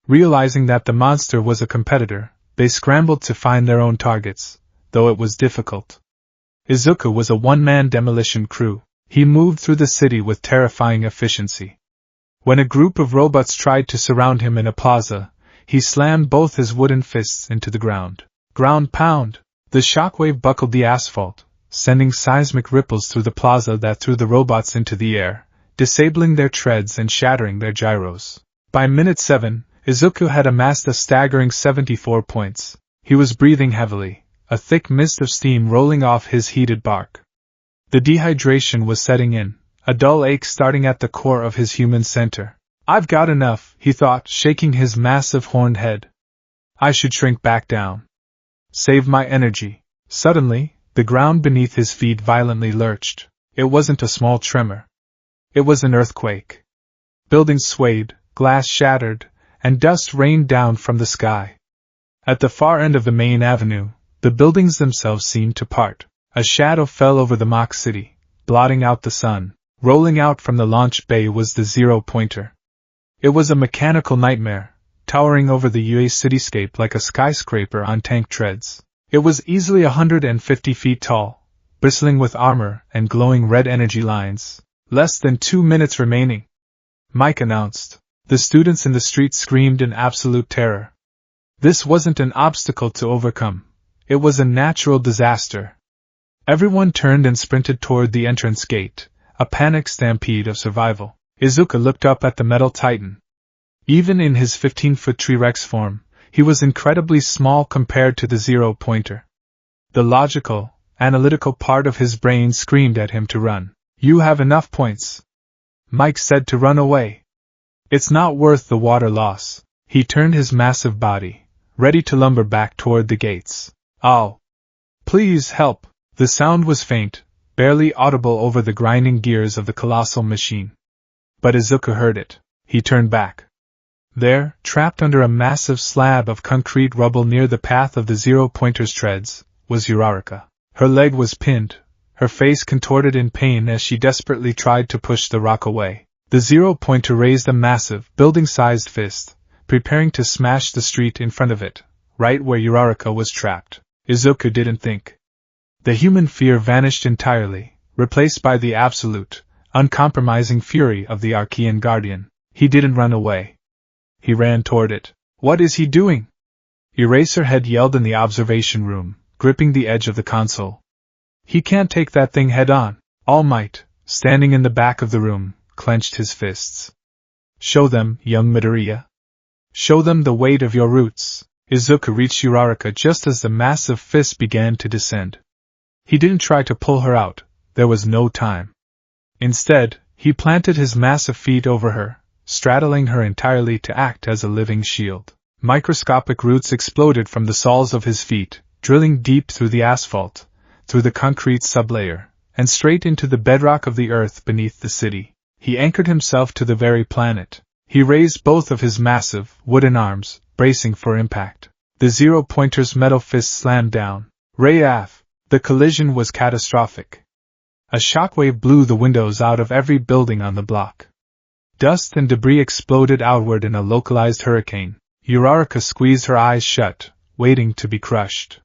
Realizing that the monster was a competitor, they scrambled to find their own targets, though it was difficult. Izuku was a one-man demolition crew. He moved through the city with terrifying efficiency. When a group of robots tried to surround him in a plaza, he slammed both his wooden fists into the ground. Ground pound! The shockwave buckled the asphalt, sending seismic ripples through the plaza that threw the robots into the air, disabling their treads and shattering their gyros. By minute 7, Izuku had amassed a staggering 74 points. He was breathing heavily, a thick mist of steam rolling off his heated bark. The dehydration was setting in, a dull ache starting at the core of his human center. I've got enough, he thought, shaking his massive horned head. I should shrink back down. Save my energy. Suddenly, the ground beneath his feet violently lurched. It wasn't a small tremor. It was an earthquake. Buildings swayed, glass shattered, and dust rained down from the sky. At the far end of the main avenue, the buildings themselves seemed to part. A shadow fell over the mock city, blotting out the sun. Rolling out from the launch bay was the zero-pointer. It was a mechanical nightmare, towering over the UA cityscape like a skyscraper on tank treads. It was easily 150 feet tall, bristling with armor and glowing red energy lines. Less than 2 minutes remaining, Mike announced. The students in the street screamed in absolute terror. This wasn't an obstacle to overcome. It was a natural disaster. Everyone turned and sprinted toward the entrance gate, a panic stampede of survival. Izuku looked up at the metal titan. Even in his 15-foot T-Rex form, he was incredibly small compared to the zero-pointer. The logical, analytical part of his brain screamed at him to run. You have enough points. Mike said to run away. It's not worth the water loss. He turned his massive body, ready to lumber back toward the gates. Oh! Please help! The sound was faint, barely audible over the grinding gears of the colossal machine. But Izuku heard it. He turned back. There, trapped under a massive slab of concrete rubble near the path of the zero-pointer's treads, was Uraraka. Her leg was pinned, her face contorted in pain as she desperately tried to push the rock away. The zero-pointer raised a massive, building-sized fist, preparing to smash the street in front of it, right where Uraraka was trapped. Izuku didn't think. The human fear vanished entirely, replaced by the absolute, uncompromising fury of the Archean Guardian. He didn't run away. He ran toward it. What is he doing? Eraserhead yelled in the observation room, gripping the edge of the console. He can't take that thing head-on. All Might, standing in the back of the room, clenched his fists. Show them, young Midoriya. Show them the weight of your roots. Izuku reached Uraraka just as the massive fist began to descend. He didn't try to pull her out, there was no time. Instead, he planted his massive feet over her, straddling her entirely to act as a living shield. Microscopic roots exploded from the soles of his feet, drilling deep through the asphalt, through the concrete sublayer, and straight into the bedrock of the earth beneath the city. He anchored himself to the very planet. He raised both of his massive, wooden arms, bracing for impact. The zero-pointer's metal fist slammed down. Ray-af! The collision was catastrophic. A shockwave blew the windows out of every building on the block. Dust and debris exploded outward in a localized hurricane. Uraraka squeezed her eyes shut, waiting to be crushed.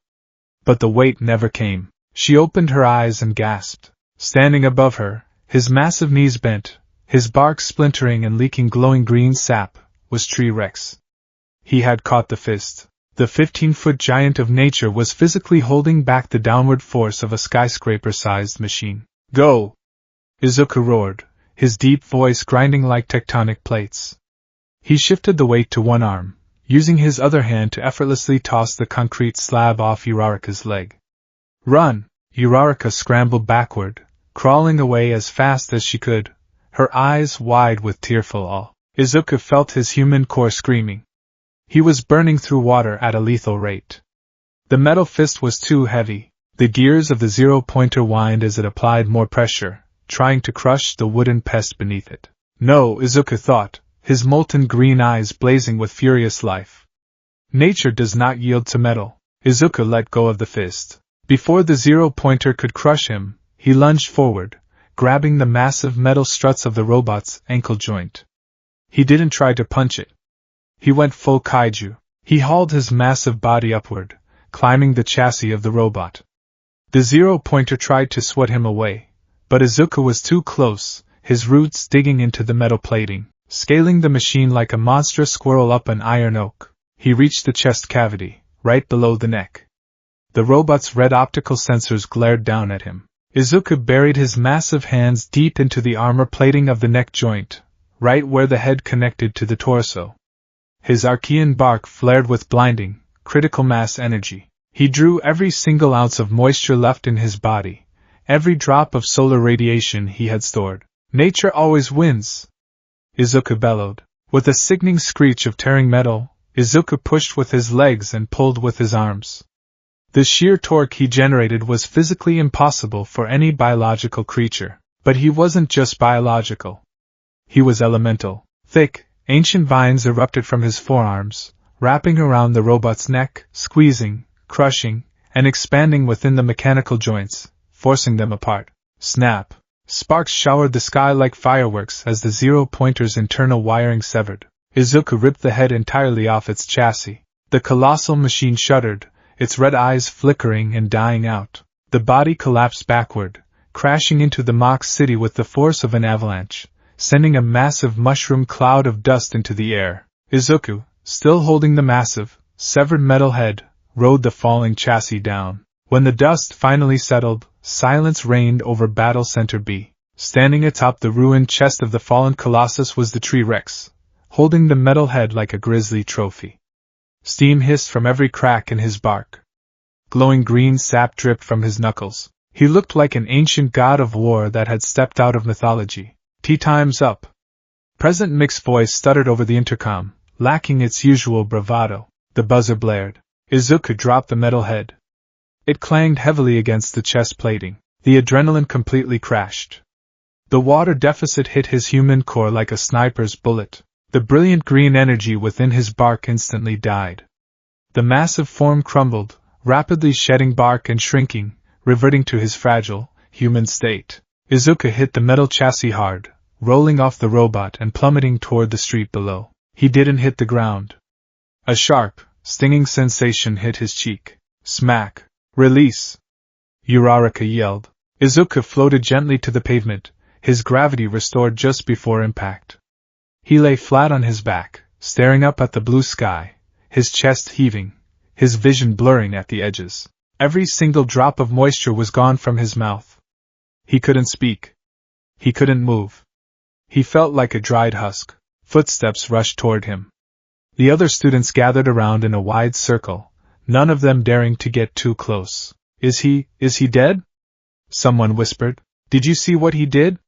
But the wait never came. She opened her eyes and gasped. Standing above her, his massive knees bent, his bark splintering and leaking glowing green sap, was T-Rex. He had caught the fist. The 15-foot giant of nature was physically holding back the downward force of a skyscraper-sized machine. Go! Izuku roared, his deep voice grinding like tectonic plates. He shifted the weight to one arm, using his other hand to effortlessly toss the concrete slab off Uraraka's leg. Run! Uraraka scrambled backward, crawling away as fast as she could, her eyes wide with tearful awe. Izuku felt his human core screaming. He was burning through water at a lethal rate. The metal fist was too heavy. The gears of the zero-pointer whined as it applied more pressure, trying to crush the wooden pest beneath it. No, Izuku thought, his molten green eyes blazing with furious life. Nature does not yield to metal. Izuku let go of the fist. Before the zero-pointer could crush him, he lunged forward, grabbing the massive metal struts of the robot's ankle joint. He didn't try to punch it. He went full kaiju. He hauled his massive body upward, climbing the chassis of the robot. The zero-pointer tried to swat him away, but Izuku was too close, his roots digging into the metal plating, scaling the machine like a monstrous squirrel up an iron oak. He reached the chest cavity, right below the neck. The robot's red optical sensors glared down at him. Izuku buried his massive hands deep into the armor plating of the neck joint, right where the head connected to the torso. His Archean bark flared with blinding, critical mass energy. He drew every single ounce of moisture left in his body, every drop of solar radiation he had stored. Nature always wins, Izuku bellowed. With a sickening screech of tearing metal, Izuku pushed with his legs and pulled with his arms. The sheer torque he generated was physically impossible for any biological creature, but he wasn't just biological. He was elemental. Thick, ancient vines erupted from his forearms, wrapping around the robot's neck, squeezing, crushing, and expanding within the mechanical joints, forcing them apart. Snap! Sparks showered the sky like fireworks as the zero-pointer's internal wiring severed. Izuku ripped the head entirely off its chassis. The colossal machine shuddered, its red eyes flickering and dying out. The body collapsed backward, crashing into the mock city with the force of an avalanche, sending a massive mushroom cloud of dust into the air. Izuku, still holding the massive, severed metal head, rode the falling chassis down. When the dust finally settled, silence reigned over Battle Center B. Standing atop the ruined chest of the fallen Colossus was the Tree Rex, holding the metal head like a grisly trophy. Steam hissed from every crack in his bark. Glowing green sap dripped from his knuckles. He looked like an ancient god of war that had stepped out of mythology. "Tea time's up." President Mick's voice stuttered over the intercom, lacking its usual bravado. The buzzer blared. Izuku dropped the metal head. It clanged heavily against the chest plating. The adrenaline completely crashed. The water deficit hit his human core like a sniper's bullet. The brilliant green energy within his bark instantly died. The massive form crumbled, rapidly shedding bark and shrinking, reverting to his fragile, human state. Izuku hit the metal chassis hard, rolling off the robot and plummeting toward the street below. He didn't hit the ground. A sharp, stinging sensation hit his cheek. Smack! Release! Uraraka yelled. Izuku floated gently to the pavement, his gravity restored just before impact. He lay flat on his back, staring up at the blue sky, his chest heaving, his vision blurring at the edges. Every single drop of moisture was gone from his mouth. He couldn't speak. He couldn't move. He felt like a dried husk. Footsteps rushed toward him. The other students gathered around in a wide circle, none of them daring to get too close. Is he dead? Someone whispered. Did you see what he did?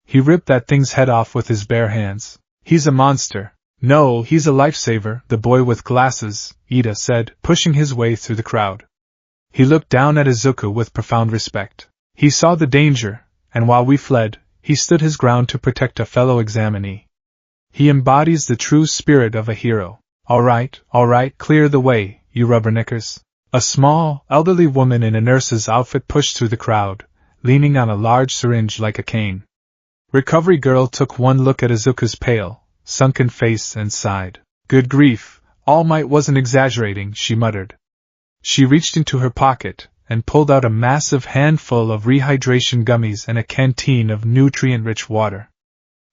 He ripped that thing's head off with his bare hands. He's a monster. No, he's a lifesaver, the boy with glasses, Ida said, pushing his way through the crowd. He looked down at Izuku with profound respect. He saw the danger, and while we fled, he stood his ground to protect a fellow examinee. He embodies the true spirit of a hero. All right, clear the way, you rubberneckers. A small, elderly woman in a nurse's outfit pushed through the crowd, leaning on a large syringe like a cane. Recovery Girl took one look at Izuku's pale, sunken face and sighed. Good grief, All Might wasn't exaggerating, she muttered. She reached into her pocket and pulled out a massive handful of rehydration gummies and a canteen of nutrient-rich water.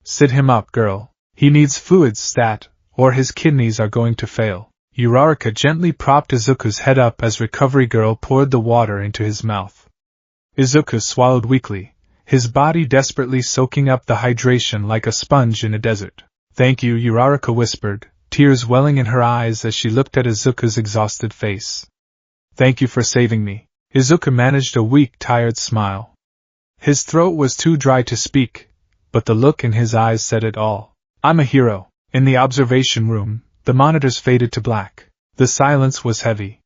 Sit him up, girl. He needs fluids, stat, or his kidneys are going to fail. Uraraka gently propped Izuku's head up as Recovery Girl poured the water into his mouth. Izuku swallowed weakly, his body desperately soaking up the hydration like a sponge in a desert. Thank you, Uraraka whispered, tears welling in her eyes as she looked at Izuku's exhausted face. Thank you for saving me. Izuku managed a weak, tired smile. His throat was too dry to speak, but the look in his eyes said it all. I'm a hero. In the observation room, the monitors faded to black. The silence was heavy.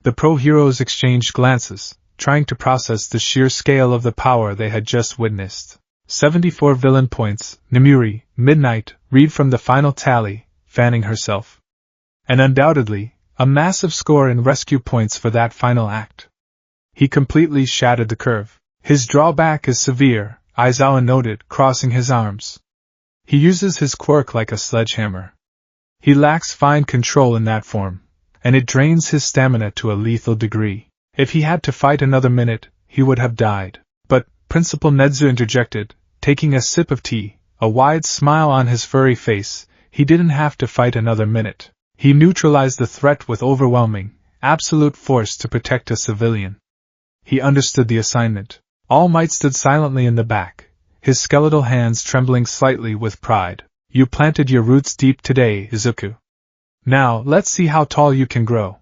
The pro-heroes exchanged glances, trying to process the sheer scale of the power they had just witnessed. 74 villain points, Nemuri, Midnight, read from the final tally, fanning herself. And undoubtedly, a massive score in rescue points for that final act. He completely shattered the curve. His drawback is severe, Aizawa noted, crossing his arms. He uses his quirk like a sledgehammer. He lacks fine control in that form, and it drains his stamina to a lethal degree. If he had to fight another minute, he would have died. But, Principal Nedzu interjected, taking a sip of tea, a wide smile on his furry face, he didn't have to fight another minute. He neutralized the threat with overwhelming, absolute force to protect a civilian. He understood the assignment. All Might stood silently in the back, his skeletal hands trembling slightly with pride. You planted your roots deep today, Izuku. Now, let's see how tall you can grow.